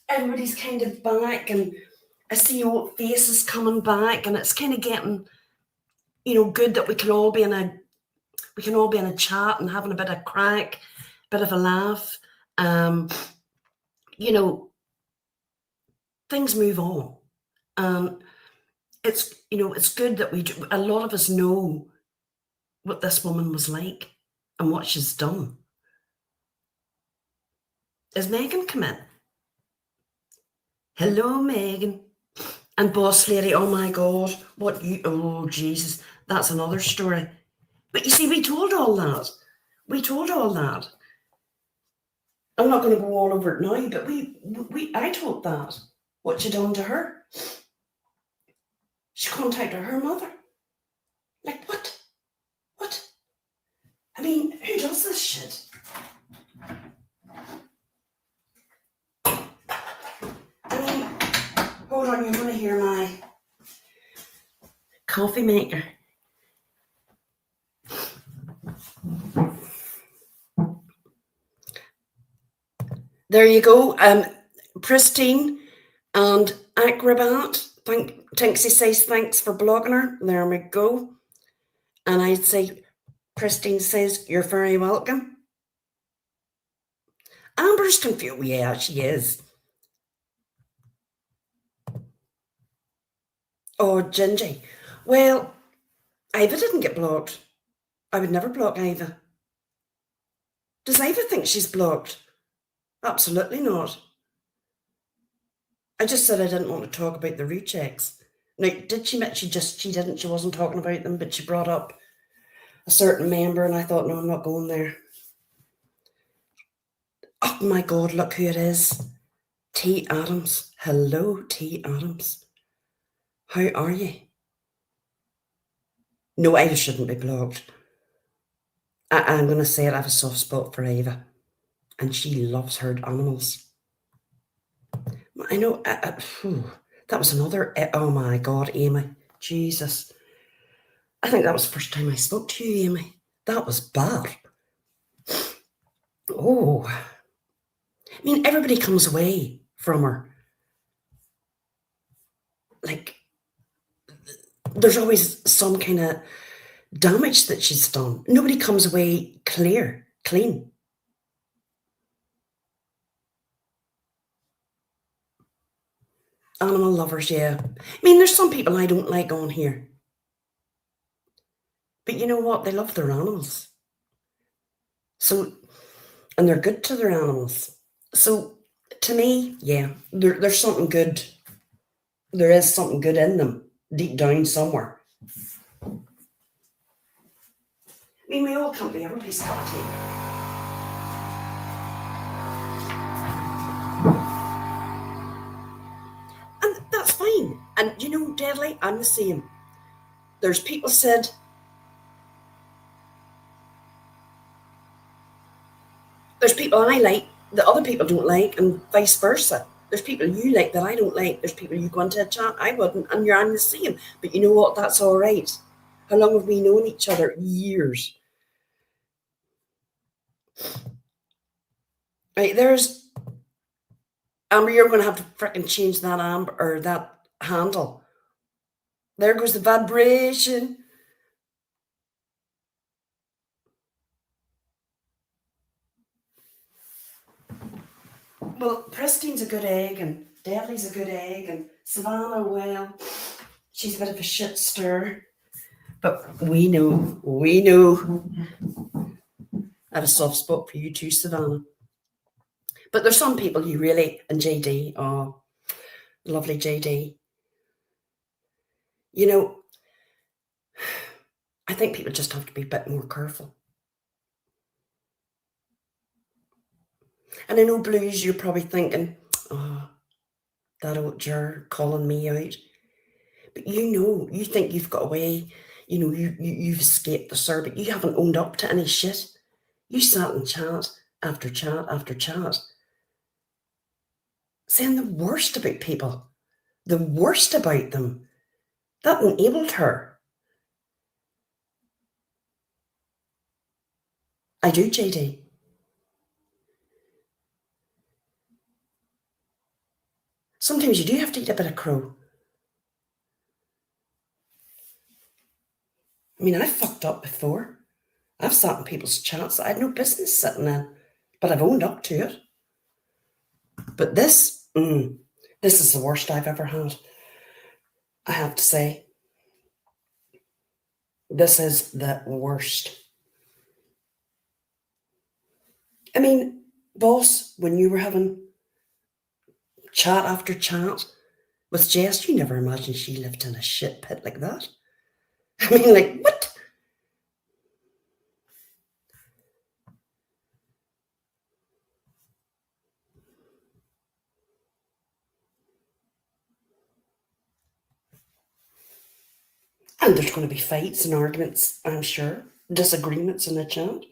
everybody's kind of back, and I see old faces coming back, and it's kind of getting, good that we can all be in a chat and having a bit of crack, bit of a laugh. Things move on. It's good that a lot of us know what this woman was like and what she's done. Is Megan come in? Hello, Megan. And boss lady, oh my God, oh Jesus, that's another story. But you see, we told all that. I'm not going to go all over it now, but I told that. What you done to her? She contacted her mother. Like, what? What? I mean, who does this shit? I mean, hold on, you're going to hear my coffee maker. There you go. Pristine and Acrobat. Tinksy says thanks for blogging her. There we go. And I'd say Pristine says you're very welcome. Amber's confused. Yeah, she is. Oh, Gingy. Well, Iva didn't get blocked. I would never block Iva. Does Iva think she's blocked? Absolutely not. I just said I didn't want to talk about the rechecks. Now, did she admit she didn't, she wasn't talking about them, but she brought up a certain member, and I thought, no, I'm not going there. Oh my God, look who it is. T. Adams. Hello, T. Adams. How are you? No, Iva shouldn't be blocked. I'm going to say it, I have a soft spot for Iva. And she loves her animals. I know, that was another, oh my God, Amy. Jesus. I think that was the first time I spoke to you, Amy. That was bad. Oh. I mean, everybody comes away from her. Like, there's always some kind of damage that she's done. Nobody comes away clean. Animal lovers, yeah. I mean, there's some people I don't like on here. But you know what? They love their animals. So, and they're good to their animals. So, to me, yeah, there's something good. There is something good in them, deep down somewhere. mean, we all can't be everybody's cup of tea. And that's fine. And you know, Deadly, I'm the same. There's people said, there's people I like that other people don't like, and vice versa. There's people you like that I don't like. There's people you go into a chat I wouldn't, and I'm the same. But you know what? That's all right. How long have we known each other? Years. Right, there's Amber. You're going to have to fricking change that Amber or that handle. There goes the vibration. Well, Pristine's a good egg, and Deadly's a good egg, and Savannah, well, she's a bit of a shit stir. But we know. I have a soft spot for you too, Savannah. But there's some people you really, and JD, oh, lovely JD. You know, I think people just have to be a bit more careful. And I know, Blues, you're probably thinking, oh, that old Juror calling me out. But you know, you think you've got away, you know, you've escaped the sir, but you haven't owned up to any shit. You sat in chat after chat after chat, saying the worst about people, the worst about them. That enabled her. I do, JD. Sometimes you do have to eat a bit of crow. I mean, I've fucked up before. I've sat in people's chats that I had no business sitting in, but I've owned up to it. But this is the worst I've ever had. I have to say. This is the worst. I mean, boss, when you were having chat after chat with Jess, you never imagined she lived in a shit pit like that. I mean, like, what? And there's going to be fights and arguments, I'm sure, disagreements in the chat.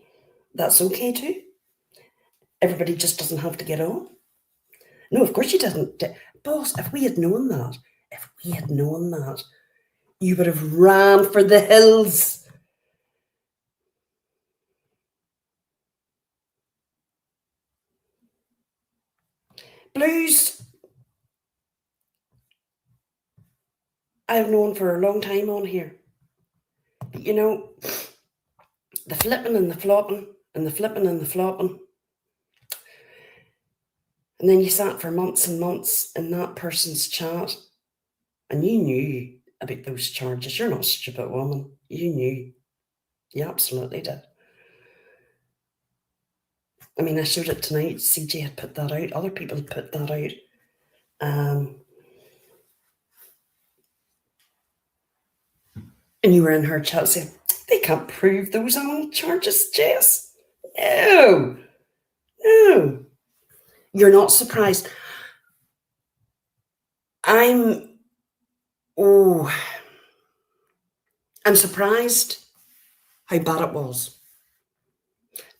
That's okay too. Everybody just doesn't have to get on. No, of course you didn't. Boss, if we had known that, you would have ran for the hills. Blues, I've known for a long time on here. But you know, the flipping and the flopping and the flipping and the flopping. And then you sat for months and months in that person's chat and you knew about those charges. You're not a stupid woman. You knew. You absolutely did. I mean, I showed it tonight. CJ had put that out. Other people had put that out. And you were in her chat saying, they can't prove those on charges, Jess. No. You're not surprised. I'm surprised how bad it was.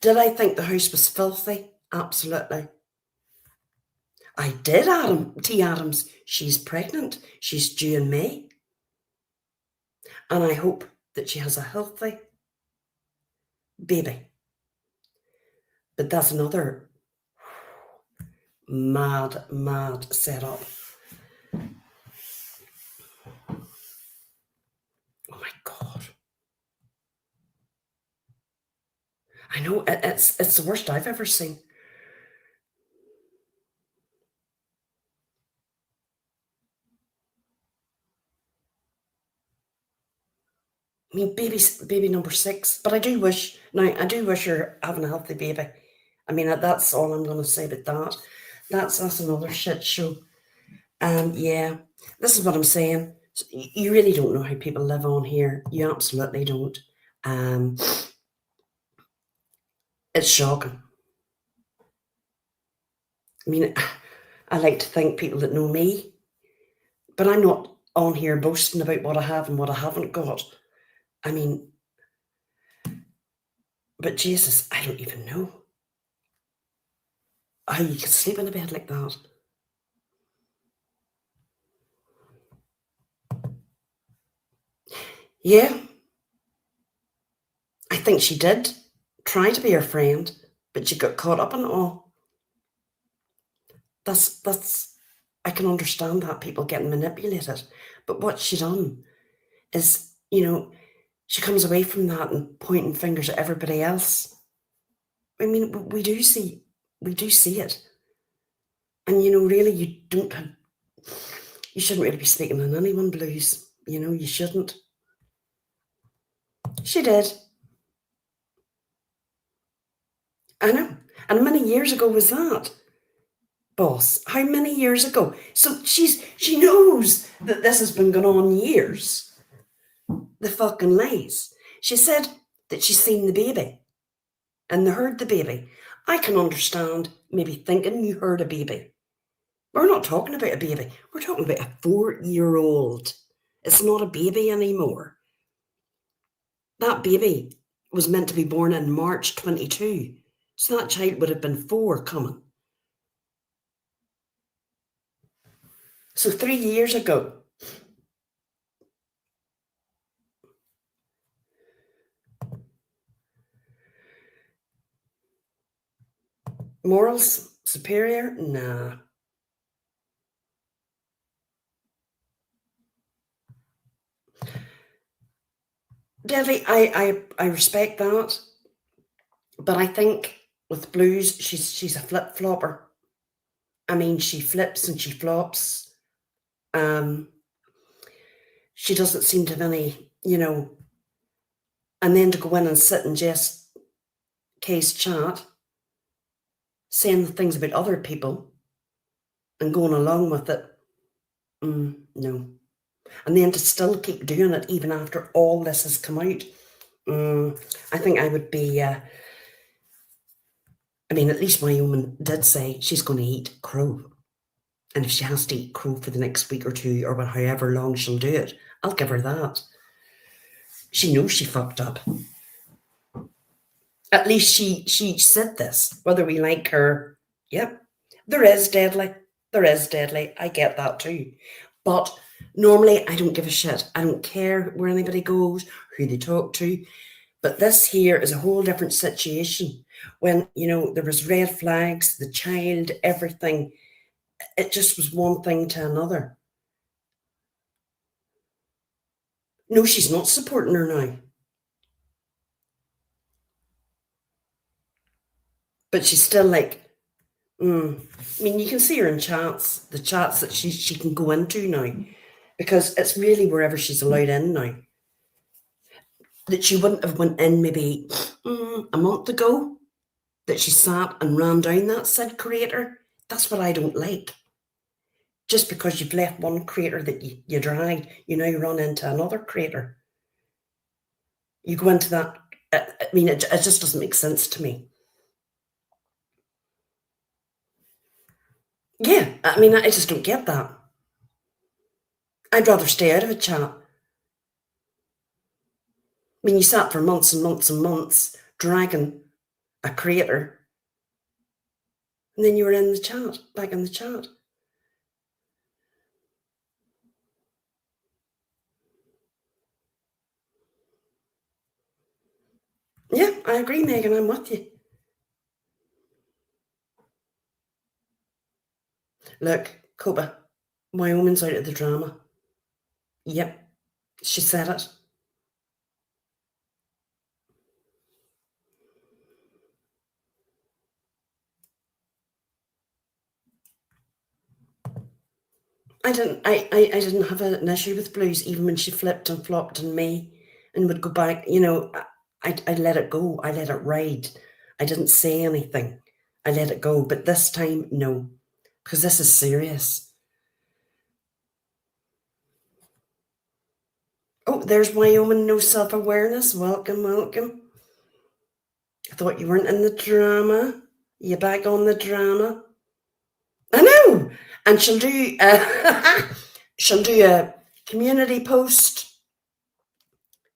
Did I think the house was filthy? Absolutely. I did, T. Adams. She's pregnant. She's due in May. And I hope that she has a healthy baby. But that's another mad setup. Oh my God. I know, it's the worst I've ever seen. I mean, baby number 6. But I do wish you're having a healthy baby. I mean, that's all I'm going to say about that. That's another shit show. Yeah, this is what I'm saying. You really don't know how people live on here. You absolutely don't. It's shocking. I mean, I like to think people that know me, but I'm not on here boasting about what I have and what I haven't got. I mean, but Jesus, I don't even know how you could sleep in a bed like that. Yeah, I think she did try to be her friend, but she got caught up in it all. That's I can understand that people getting manipulated. But what she done is, she comes away from that and pointing fingers at everybody else. I mean, we do see it. And really you shouldn't really be speaking in anyone blues. You shouldn't. She did. I know. And how many years ago was that? Boss, how many years ago? So she knows that this has been going on years. The fucking lies. She said that she's seen the baby and they heard the baby. I can understand maybe thinking you heard a baby. We're not talking about a baby. We're talking about a 4-year-old. It's not a baby anymore. That baby was meant to be born in March 22. So that child would have been 4 coming. So 3 years ago. Morals superior? Nah. Debbie, I respect that, but I think with blues, she's a flip flopper. I mean, she flips and she flops. Um, she doesn't seem to have any. And then to go in and sit and just case chat, saying the things about other people and going along with it. No. And then to still keep doing it even after all this has come out. I think I would be. I mean, at least my woman did say she's going to eat crow. And if she has to eat crow for the next week or two or however long she'll do it, I'll give her that. She knows she fucked up. At least she said this, whether we like her. Yep, there is deadly. There is deadly. I get that too. But normally I don't give a shit. I don't care where anybody goes, who they talk to. But this here is a whole different situation. When, there was red flags, the child, everything. It just was one thing to another. No, she's not supporting her now. But she's still like, I mean, you can see her in chats, the chats that she can go into now, because it's really wherever she's allowed in now. That she wouldn't have went in maybe a month ago, that she sat and ran down that said creator. That's what I don't like. Just because you've left one creator that you dragged, you now run into another creator. You go into that. I mean, it just doesn't make sense to me. Yeah, I mean, I just don't get that. I'd rather stay out of a chat. I mean, you sat for months and months and months dragging a creator, and then you were in the chat, back in the chat. Yeah, I agree, Megan. I'm with you. Look, Coba, Wyoming's out of the drama. Yep, she said it. I didn't have an issue with blues even when she flipped and flopped on me and would go back. I let it go. I let it ride. I didn't say anything. I let it go. But this time, no, because this is serious. Oh, there's Wyoming, no self awareness. Welcome, welcome. I thought you weren't in the drama. You back on the drama? I know. And she'll do she'll do a community post,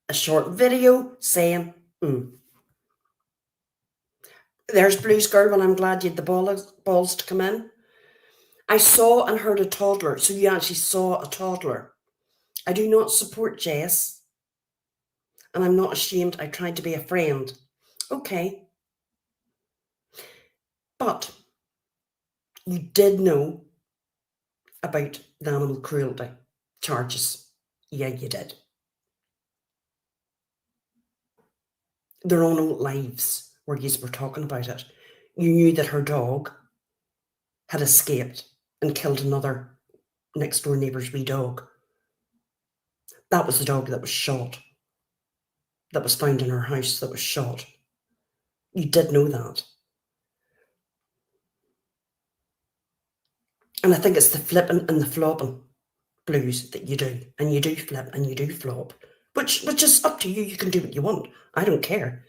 a short video saying, there's Blue's girl, and I'm glad you had the balls to come in. I saw and heard a toddler. So you actually saw a toddler. I do not support Jess. And I'm not ashamed. I tried to be a friend. Okay. But you did know about the animal cruelty charges. Yeah, you did. Their own old lives where you were talking about it. You knew that her dog had escaped and killed another next door neighbour's wee dog. That was the dog that was shot, that was found in her house, that was shot. You did know that. And I think it's the flipping and the flopping Blues that you do. And you do flip and you do flop. Which is up to you. You can do what you want. I don't care.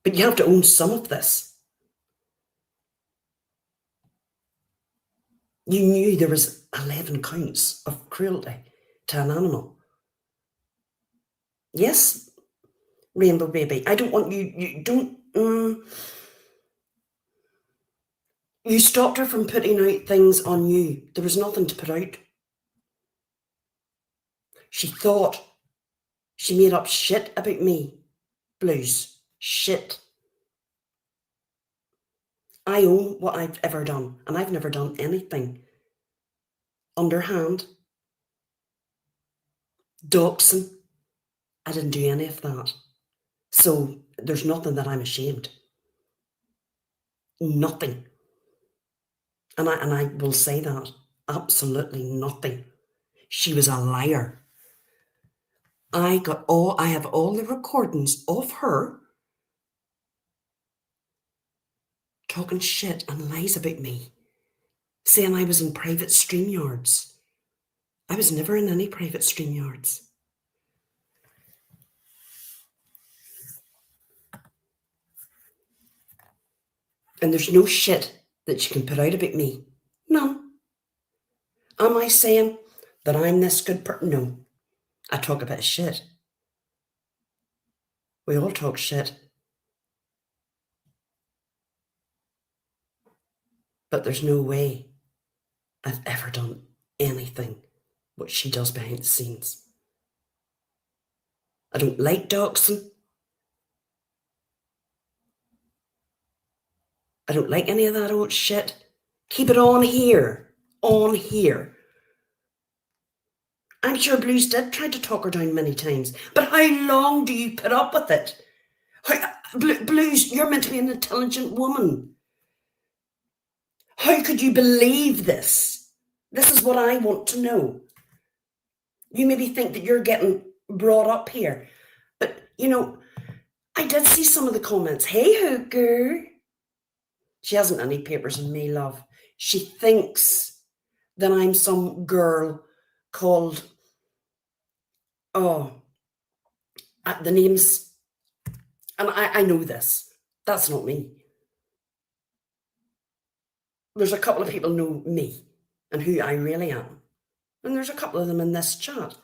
But you have to own some of this. You knew there was 11 counts of cruelty to an animal. Yes, Rainbow Baby. I don't want you don't... You stopped her from putting out things on you. There was nothing to put out. She thought she made up shit about me. Blues. Shit. I own what I've ever done, and I've never done anything underhand, doxing. I didn't do any of that. So there's nothing that I'm ashamed. Nothing. And I will say that. Absolutely nothing. She was a liar. I have all the recordings of her talking shit and lies about me, saying I was in private StreamYards. I was never in any private StreamYards. And there's no shit that you can put out about me. None. Am I saying that I'm this good person? No. I talk a bit of shit. We all talk shit. But there's no way I've ever done anything what she does behind the scenes. I don't like doxing. I don't like any of that old shit. Keep it on here. On here. I'm sure Blues did try to talk her down many times. But how long do you put up with it? Blues, you're meant to be an intelligent woman. How could you believe this? This is what I want to know. You maybe think that you're getting brought up here. But, I did see some of the comments. Hey, hooker. She hasn't any papers in me, love. She thinks that I'm some girl called... the names... And I know this. That's not me. There's a couple of people know me and who I really am. And there's a couple of them in this chat.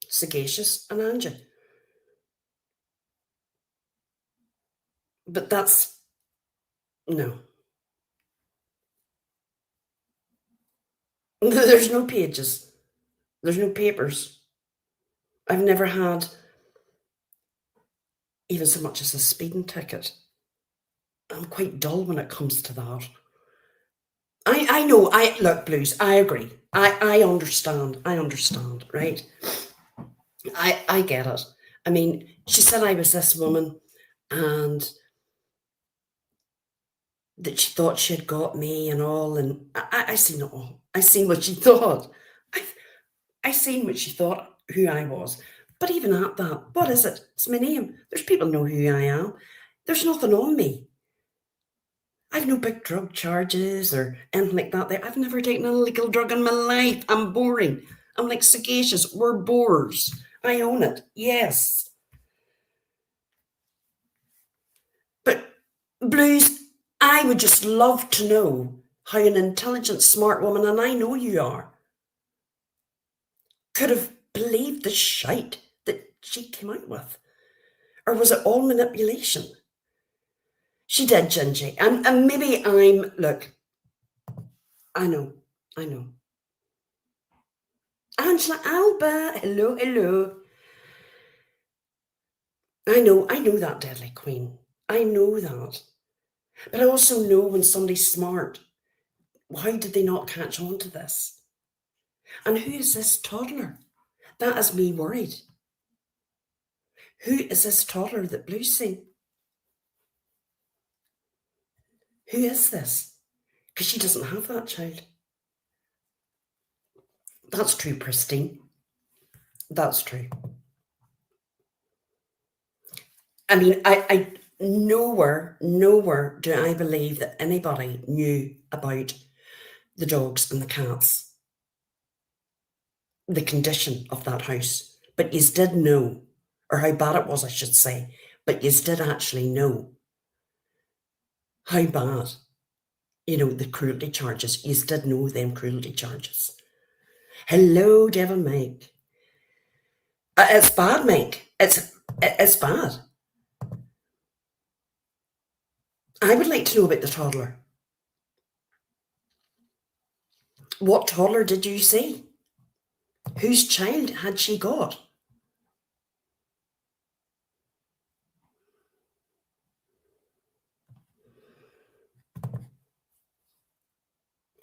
Sagacious and Angie. But that's... No. There's no pages. There's no papers. I've never had even so much as a speeding ticket. I'm quite dull when it comes to that. I know, look, Blues, I agree. I understand, right? I get it. I mean, she said I was this woman and that she thought she had got me and all, and I seen it all. I seen what she thought. I seen what she thought who I was. But even at that, what is it? It's my name. There's people know who I am. There's nothing on me. I've no big drug charges or anything like that there. I've never taken an illegal drug in my life. I'm boring. I'm like Sagacious. We're bores. I own it. Yes. Blues, I would just love to know how an intelligent, smart woman, and I know you are, could have believed the shite that she came out with. Or was it all manipulation? She did, Gingy. And maybe look, I know, I know. Angela Alba, hello, hello. I know that, Deadly Queen. I know that. But I also know when somebody's smart, how did they not catch on to this? And who is this toddler? That has me worried. Who is this toddler that Blue's seen? Who is this? Because she doesn't have that child. That's true, Pristine. That's true. I mean, I nowhere do I believe that anybody knew about the dogs and the cats, the condition of that house. But yous did know, or how bad it was, I should say, but yous did actually know how bad, the cruelty charges. Yous did know them cruelty charges. Hello, Devil Mike. It's bad, Mike. It's bad. I would like to know about the toddler. What toddler did you see? Whose child had she got?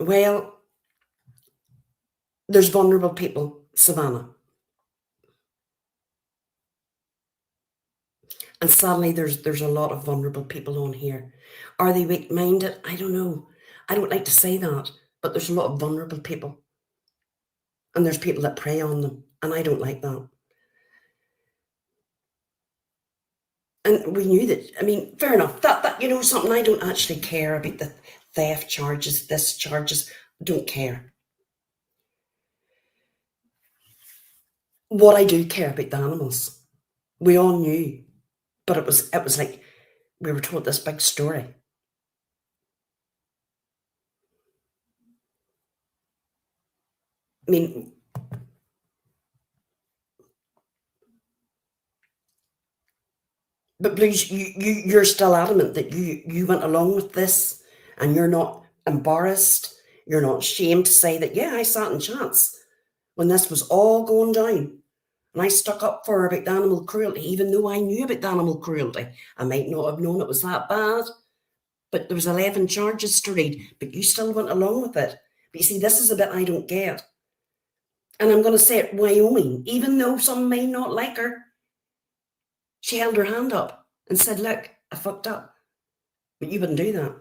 Well, there's vulnerable people, Savannah. And sadly, there's a lot of vulnerable people on here. Are they weak-minded? I don't know. I don't like to say that, but there's a lot of vulnerable people. And there's people that prey on them, and I don't like that. And we knew that. I mean, fair enough. That something, I don't actually care about the theft charges, this charges. Don't care. What I do care about the animals. We all knew, but it was like we were told this big story. I mean, but Blues, you're still adamant that you went along with this, and you're not embarrassed. You're not ashamed to say that. Yeah, I sat in chance when this was all going down, and I stuck up for her about the animal cruelty, even though I knew about the animal cruelty. I might not have known it was that bad, but there was 11 charges to read. But you still went along with it. But you see, this is a bit I don't get. And I'm going to say it, Wyoming, even though some may not like her, she held her hand up and said, look, I fucked up. But you wouldn't do that.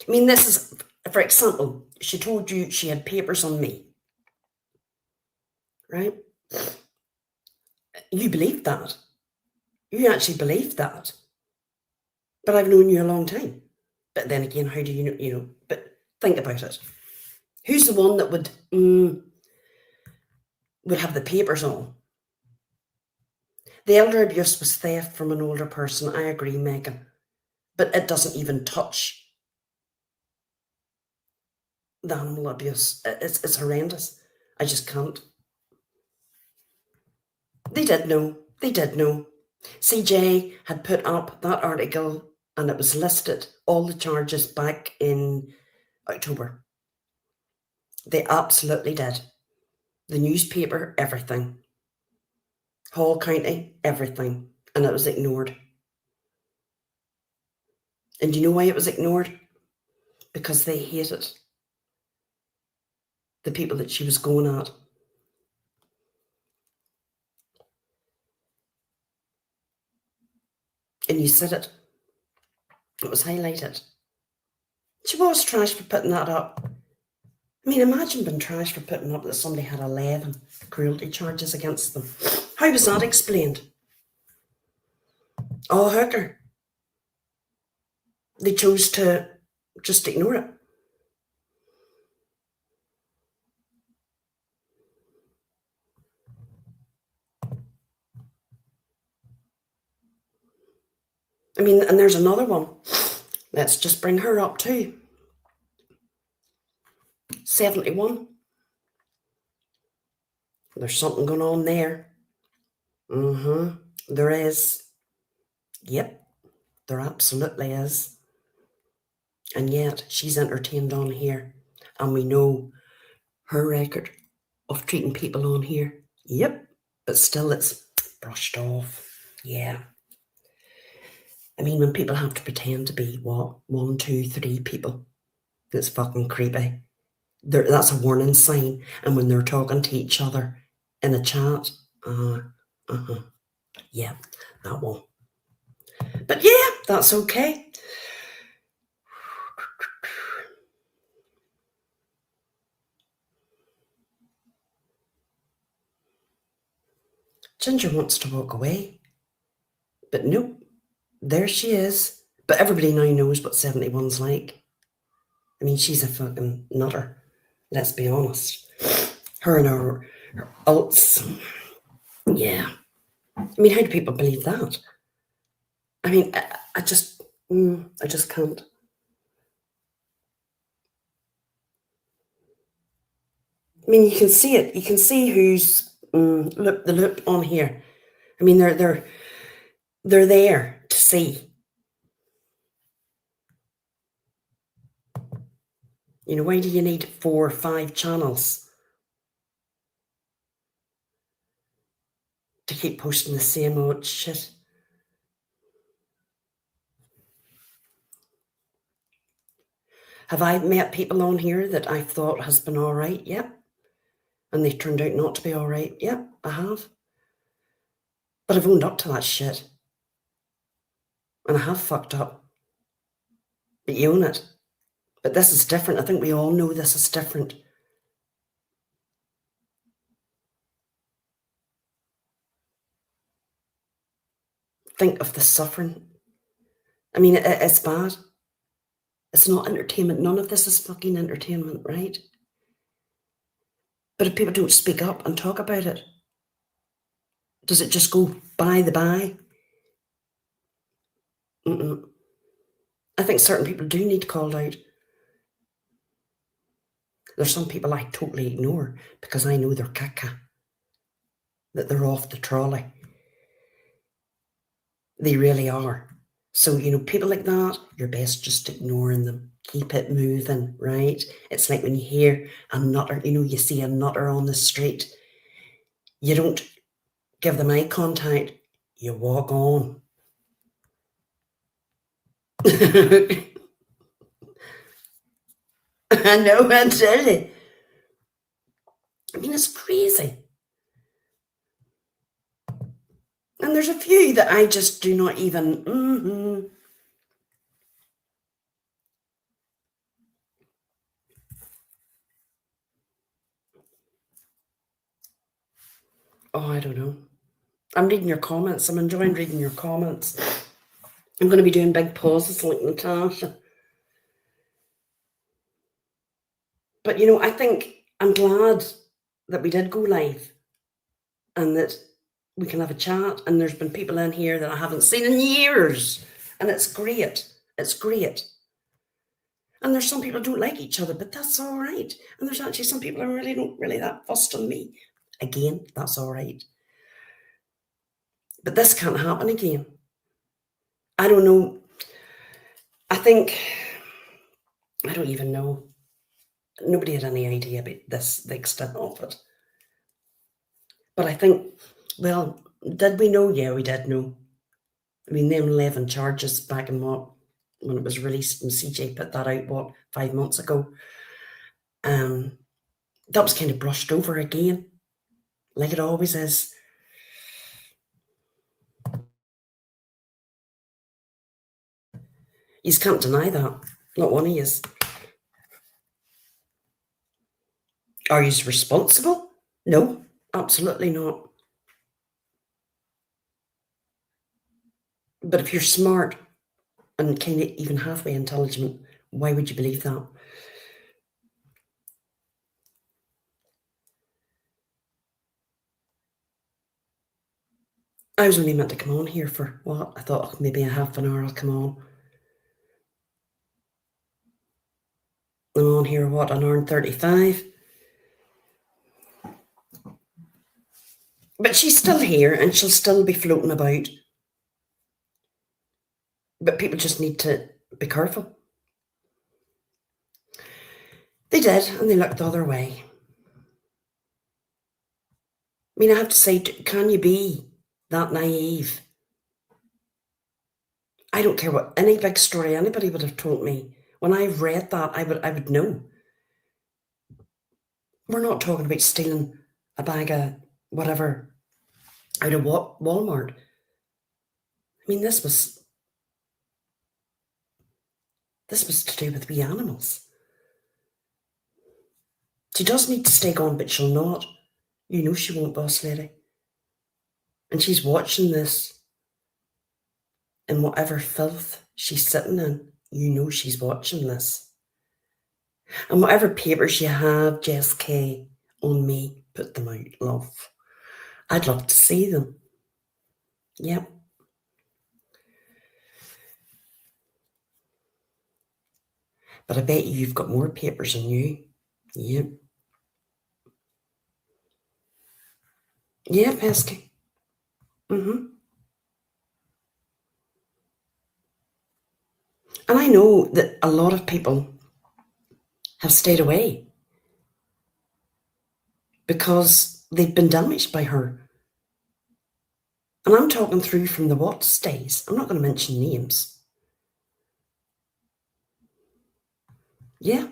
I mean, this is, for example, she told you she had papers on me, right? You believed that. You actually believed that. But I've known you a long time. But then again, how do you know, but think about it. Who's the one that would have the papers on? The elder abuse was theft from an older person. I agree, Megan. But it doesn't even touch the animal abuse. It's horrendous. I just can't. They did know. They did know. CJ had put up that article and it was listed, all the charges, back in October. They absolutely did. The newspaper, everything. Hall County, everything. And it was ignored. And do you know why it was ignored? Because they hated the people that she was going at. And you said it. It was highlighted. She was trashed for putting that up. I mean, imagine being trashed for putting up that somebody had 11 cruelty charges against them. How was that explained? Oh, hooker. They chose to just ignore it. I mean, and there's another one. Let's just bring her up too. 71. There's something going on there. There is. Yep, there absolutely is. And yet she's entertained on here. And we know her record of treating people on here. Yep, but still it's brushed off. Yeah. I mean, when people have to pretend to be, what, 1, 2, 3 people, it's fucking creepy. That's a warning sign. And when they're talking to each other in a chat, yeah, that one. But yeah, that's okay. Ginger wants to walk away. But nope, there she is. But everybody now knows what 71's like. I mean, she's a fucking nutter. Let's be honest. Her and her ults. Yeah. I mean, how do people believe that? I mean, I just can't. I mean, you can see it. You can see who's loop the loop on here. I mean, they're there to see. You know, why do you need 4 or 5 channels to keep posting the same old shit? Have I met people on here that I thought has been all right? Yep. And they turned out not to be all right? Yep, I have. But I've owned up to that shit. And I have fucked up. But you own it. But this is different. I think we all know this is different. Think of the suffering. I mean, it's bad. It's not entertainment. None of this is fucking entertainment, right? But if people don't speak up and talk about it, does it just go by the by? I think certain people do need called out. There's some people I totally ignore because I know they're caca, that they're off the trolley. They really are. So, you know, people like that, you're best just ignoring them. Keep it moving, right? It's like when you hear a nutter, you know, you see a nutter on the street. You don't give them eye contact. You walk on. I know, I tell you. I mean, it's crazy. And there's a few that I just do not even. Oh, I don't know. I'm reading your comments. I'm enjoying reading your comments. I'm going to be doing big pauses like Natasha. But, you know, I think I'm glad that we did go live and that we can have a chat. And there's been people in here that I haven't seen in years. And it's great. It's great. And there's some people who don't like each other, but that's all right. And there's actually some people who really don't really that fussed on me. Again, that's all right. But this can't happen again. I don't know. I think, I don't even know. Nobody had any idea about this, the extent of it. But I think, well, did we know? Yeah, we did know. I mean, them 11 charges back in what, when it was released and CJ put that out, what, 5 months ago? That was kind of brushed over again, like it always is. You can't deny that. Not one of yous. Are you responsible? No, absolutely not. But if you're smart and kind of even halfway intelligent, why would you believe that? I was only meant to come on here for what? I thought maybe a half an hour I'll come on. I'm on here, what, an hour and 35? But she's still here and she'll still be floating about. But people just need to be careful. They did, and they looked the other way. I mean, I have to say, can you be that naive? I don't care what any big story anybody would have told me. When I read that, I would know. We're not talking about stealing a bag of whatever out of Walmart. I mean, this was to do with wee animals. She does need to stay gone, but she'll not. You know she won't, boss lady. And she's watching this in whatever filth she's sitting in. You know she's watching this. And whatever papers you have, Jess K, on me, put them out, love. I'd love to see them. Yep. But I bet you've got more papers than you. Yep. Yeah, pesky. And I know that a lot of people have stayed away because they've been damaged by her. And I'm talking through from the Watts days. I'm not going to mention names. Yeah.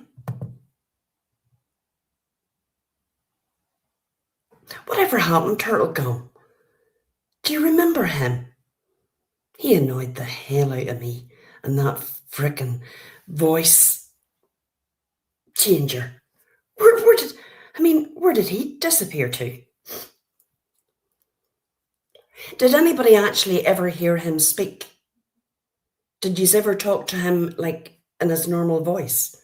Whatever happened, Turtle Gum? Do you remember him? He annoyed the hell out of me, and that frickin' voice changer. Where did he disappear to? Did anybody actually ever hear him speak? Did you ever talk to him like in his normal voice?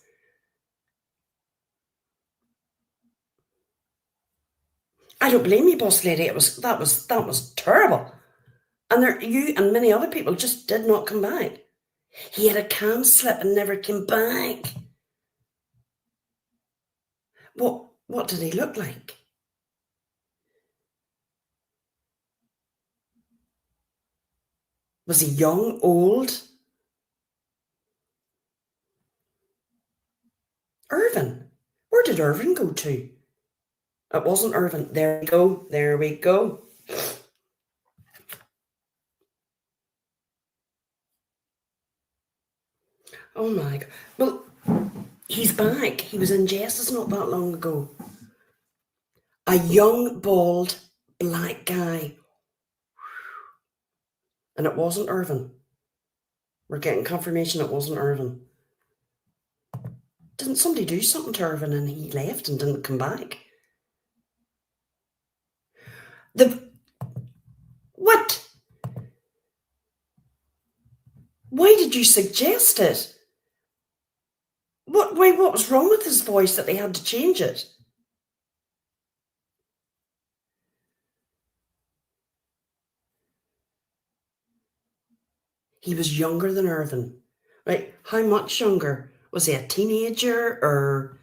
I don't blame you, boss lady. That was terrible. And you and many other people just did not come back. He had a cam slip and never came back. What did he look like? Was he young, old? Irvin. Where did Irvin go to? It wasn't Irvin. There we go. There we go. Oh my God. Well, he's back. He was in Jess's not that long ago. A young, bald, black guy. And it wasn't Irvin. We're getting confirmation it wasn't Irvin. Didn't somebody do something to Irvin and he left and didn't come back? What? Why did you suggest it? What was wrong with his voice that they had to change it? He was younger than Irvin. Right? How much younger? Was he a teenager or...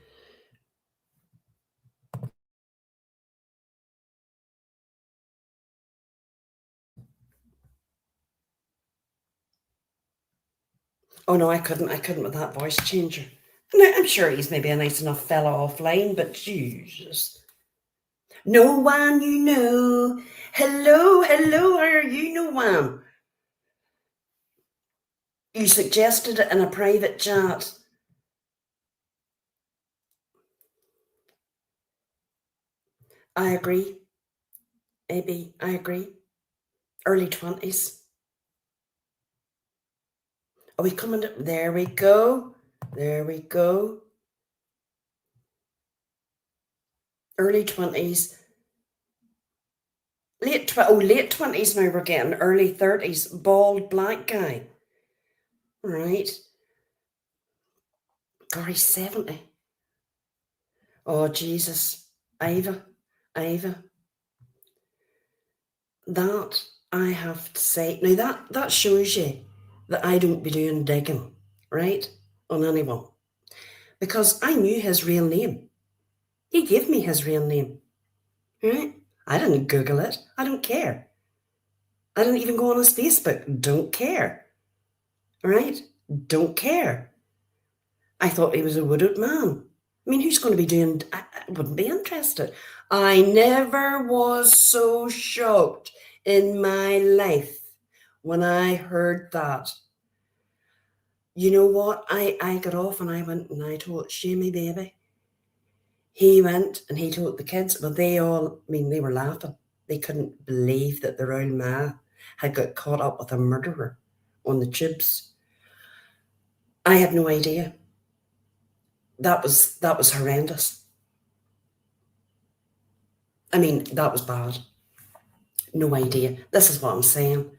Oh no, I couldn't with that voice changer. And I'm sure he's maybe a nice enough fella offline, but Jesus. No one you know. Hello, how are you? No one. You suggested it in a private chat. I agree. AB, I agree. Early 20s. Are we coming to... There we go. There we go. Early 20s. Late 20s now we're getting. Early 30s. Bald black guy. Right. God, he's 70. Oh, Jesus. Iva. That I have to say, now that shows you that I don't be doing digging, right, on anyone. Because I knew his real name. He gave me his real name, right? I didn't Google it. I don't care. I didn't even go on his Facebook. Don't care, right? Don't care. I thought he was a widowed man. I mean, who's going to be doing... I wouldn't be interested. I never was so shocked in my life when I heard that. You know what? I got off and I went and I told Shamey baby. He went and he told the kids, but they all, I mean, they were laughing. They couldn't believe that their old ma had got caught up with a murderer on the tubes. I had no idea. That was horrendous. I mean, that was bad. No idea. This is what I'm saying.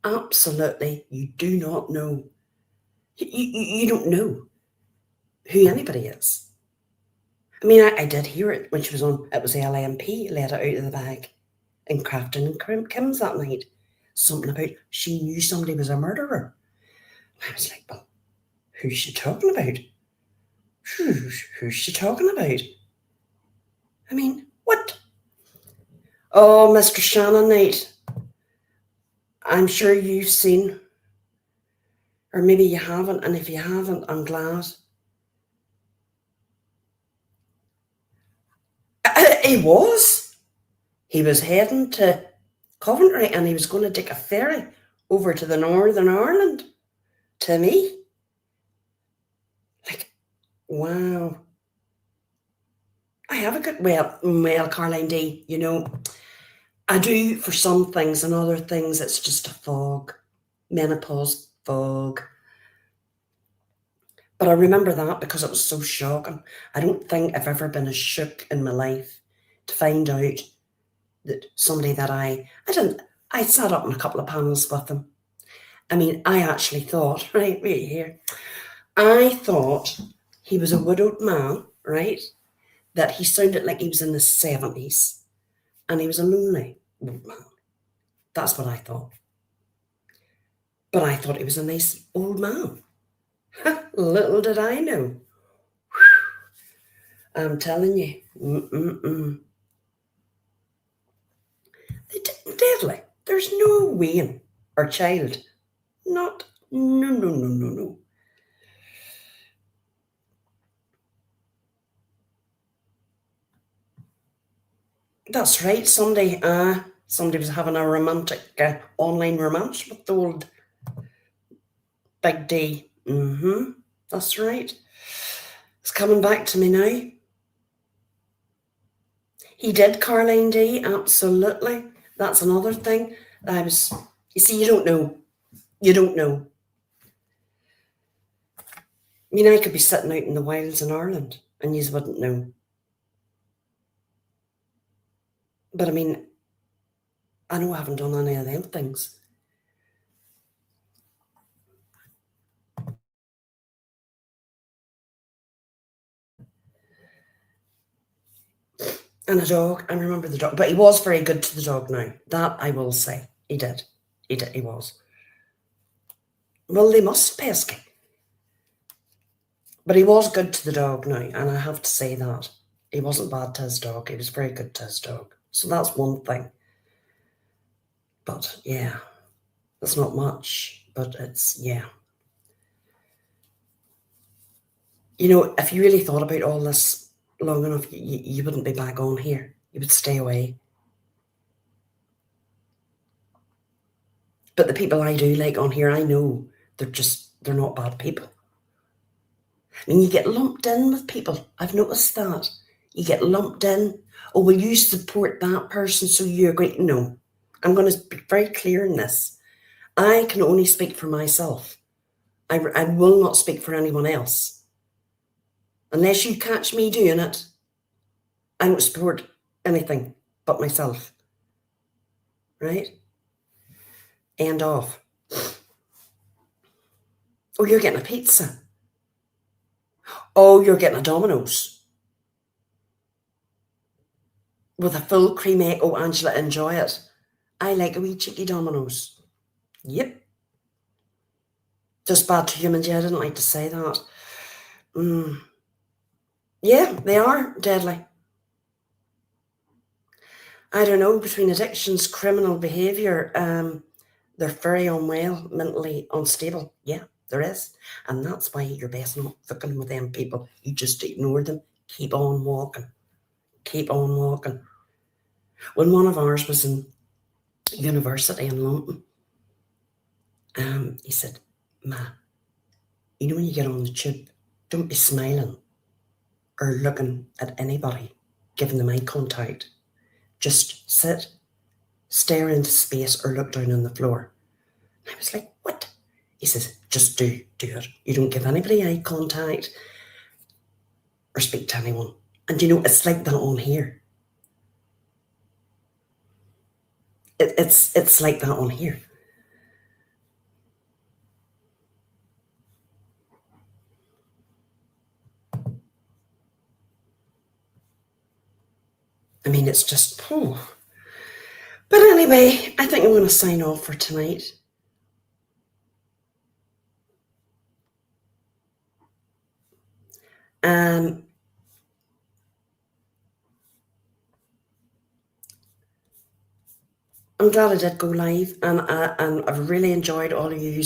Absolutely, you do not know. You don't know who anybody is. I mean, I did hear it when she was on, it was the LMP, let it out of the bag in Crafton and Kim's that night. Something about she knew somebody was a murderer. I was like, well, who's she talking about? Who's she talking about? I mean, what? Oh, Mr. Shannon Knight, I'm sure you've seen, or maybe you haven't, and if you haven't, I'm glad. He was. He was heading to Coventry and he was going to take a ferry over to the Northern Ireland to me. Like, wow. I have a good, well, Caroline D, you know, I do for some things and other things it's just a fog. Menopause fog. But I remember that because it was so shocking. I don't think I've ever been as shook in my life to find out that somebody that I sat up in a couple of panels with him. I mean, I actually thought, right here, I thought he was a widowed man, right? That he sounded like he was in the 70s and he was a lonely old man. That's what I thought. But I thought he was a nice old man. Little did I know. I'm telling you. Deadly. There's no Wayne or child. Not. No. That's right. Somebody was having a romantic online romance with the old Big D. That's right. It's coming back to me now. He did, Caroline D. Absolutely. That's another thing. You see, you don't know. You don't know. I mean, I could be sitting out in the wilds in Ireland and you wouldn't know. But I mean, I know I haven't done any of them things. And a dog, I remember the dog, but he was very good to the dog now. That I will say. He did. He was. Well, they must pesky. But he was good to the dog now, and I have to say that. He wasn't bad to his dog. He was very good to his dog. So that's one thing. But yeah, it's not much, but it's, yeah. You know, if you really thought about all this long enough, you wouldn't be back on here. You would stay away. But the people I do like on here, I know they're not bad people. I mean, you get lumped in with people. I've noticed that. You get lumped in. Oh, will you support that person so you agree? No. I'm going to be very clear in this. I can only speak for myself. I will not speak for anyone else. Unless you catch me doing it, I don't support anything but myself. Right? End of. Oh, you're getting a pizza. Oh, you're getting a Domino's. With a full cream egg. Oh, Angela, enjoy it. I like a wee cheeky Dominoes. Yep. Just bad to humans. Yeah, I didn't like to say that. Yeah, they are deadly. I don't know, between addictions, criminal behaviour, they're very unwell, mentally unstable. Yeah, there is. And that's why you're best not fucking with them people. You just ignore them. Keep on walking. Keep on walking. When one of ours was in university in London, he said, Ma, you know when you get on the tube, don't be smiling or looking at anybody, giving them eye contact. Just sit, stare into space or look down on the floor. I was like, what? He says, just do it. You don't give anybody eye contact or speak to anyone. And you know, it's like that on here. It's like that on here. I mean, it's just, oh. But anyway, I think I'm going to sign off for tonight. I'm glad I did go live, and I've really enjoyed all of you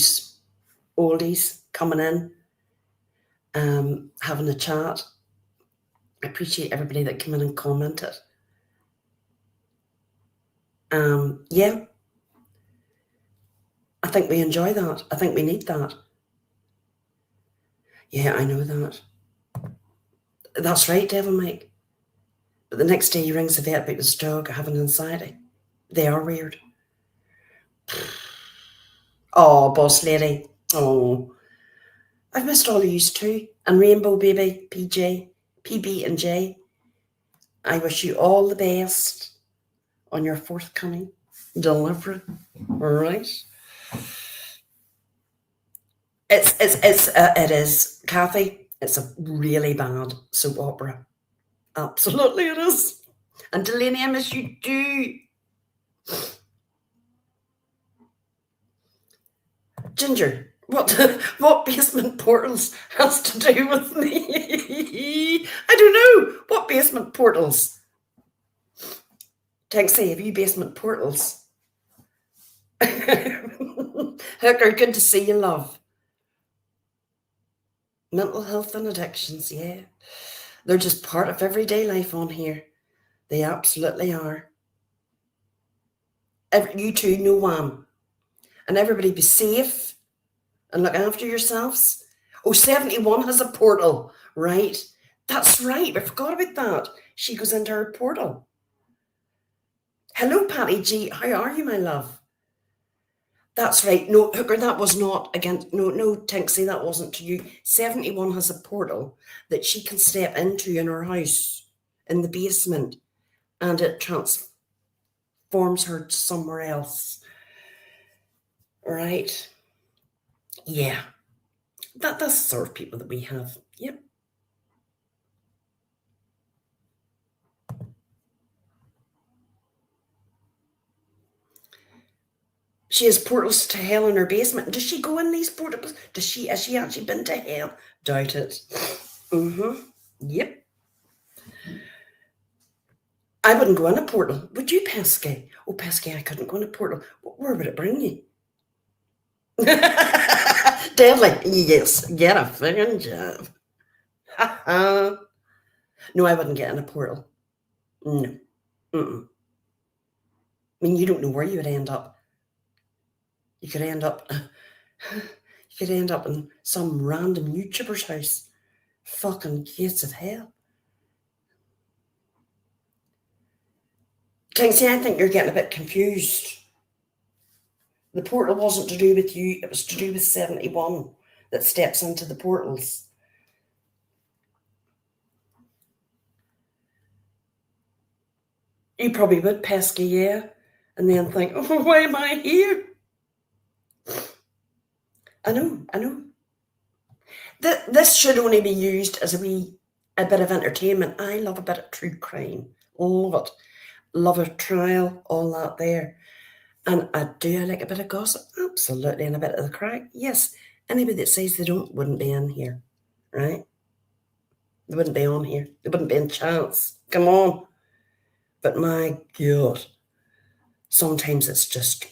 oldies coming in, having a chat. I appreciate everybody that came in and commented. Yeah, I think we enjoy that. I think we need that. Yeah, I know that. That's right, Devil Mike. But the next day he rings the vet about his dog having anxiety. They are weird. Oh, boss lady. Oh, I've missed all of yous too. And Rainbow Baby, PJ, PB and J. I wish you all the best on your forthcoming delivery. All right. It is, Kathy. It's a really bad soap opera. Absolutely, it is. And Delaney, I miss you too. Ginger, what basement portals has to do with me? I don't know. What basement portals? Tanksy, have you basement portals? Hooker, good to see you, love. Mental health and addictions, yeah. They're just part of everyday life on here. They absolutely are. You two know one. And everybody be safe and look after yourselves. Oh, 71 has a portal, right? That's right. I forgot about that. She goes into her portal. Hello, Patty G. How are you, my love? That's right. No, Hooker, that was not against. No, Tinksy, that wasn't to you. 71 has a portal that she can step into in her house in the basement, and it transforms her to somewhere else. Right? Yeah. That's the sort of people that we have. Yep. She has portals to hell in her basement. Does she go in these portals? Has she actually been to hell? Doubt it. Yep. I wouldn't go in a portal. Would you, Pesky? Oh, Pesky, I couldn't go in a portal. Where would it bring you? Deadly. Yes. Get a friggin' job. No, I wouldn't get in a portal. No. I mean, you don't know where you would end up. You could end up in some random YouTuber's house. Fucking gates of hell. Tinksy, I think you're getting a bit confused. The portal wasn't to do with you, it was to do with 71 that steps into the portals. You probably would, Pesky, yeah, and then think, oh, why am I here? I know. This should only be used as a bit of entertainment. I love a bit of true crime. Love it. Love a trial, all that there. And I like a bit of gossip? Absolutely. And a bit of the crack? Yes. Anybody that says they don't wouldn't be in here, right? They wouldn't be on here. They wouldn't be in chance. Come on. But my God, sometimes it's just...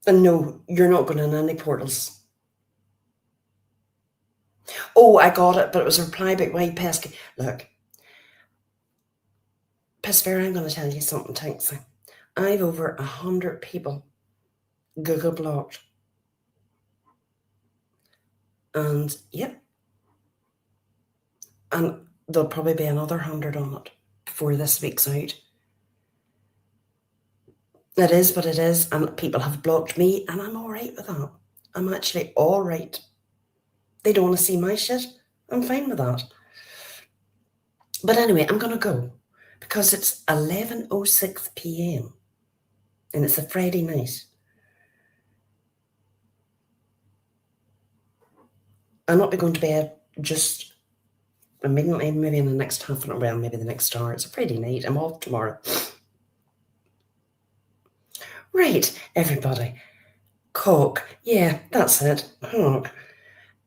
And no, you're not going in any portals. Oh, I got it, but it was a reply back. Why pesky? Look, Pisfair, I'm going to tell you something, Tanksy. I've over 100 people Google blocked. And yep. And there'll probably be another 100 on it before this week's out. It is what it is, and people have blocked me, and I'm alright with that. I'm actually alright. They don't want to see my shit. I'm fine with that. But anyway, I'm going to go because it's 11:06 p.m. and it's a Friday night. I'll not be going to bed just immediately, maybe in the next half an hour, well, maybe the next hour. It's a Friday night. I'm off tomorrow. Right, everybody. Cock. Yeah, that's it. Cock.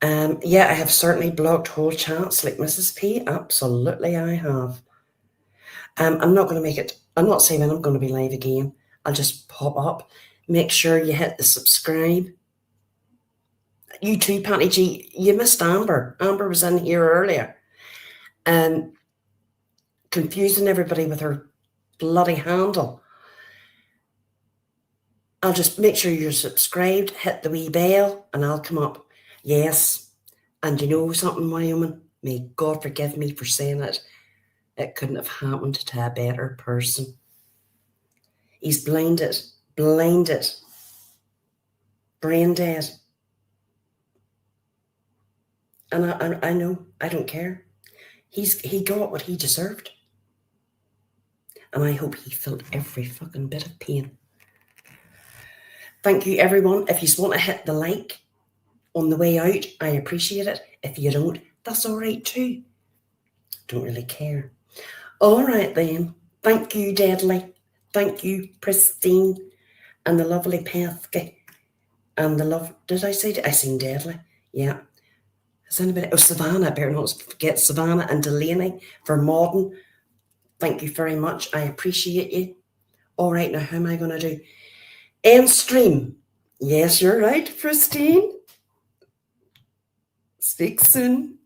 Yeah, I have certainly blocked whole chats like Mrs. P. Absolutely, I have. I'm not going to make it. I'm not saying when I'm going to be live again. I'll just pop up. Make sure you hit the subscribe. You too, Patty G. You missed Amber. Amber was in here earlier. Confusing everybody with her bloody handle. I'll just make sure you're subscribed, hit the wee bell, and I'll come up. Yes. And you know something, Wyoming? May God forgive me for saying it. It couldn't have happened to a better person. He's blinded, brain dead. And I know, I don't care. He got what he deserved. And I hope he felt every fucking bit of pain. Thank you, everyone. If you want to hit the like on the way out, I appreciate it. If you don't, that's all right too. Don't really care. All right then. Thank you, Deadly. Thank you, Pristine, and the lovely Pesky, and the love. Did I say? I seen Deadly. Yeah. Has anybody? Oh, Savannah. I better not forget Savannah and Delaney for modding. Thank you very much. I appreciate you. All right, now how am I going to do? End stream. Yes, you're right, Pristine. Speak soon.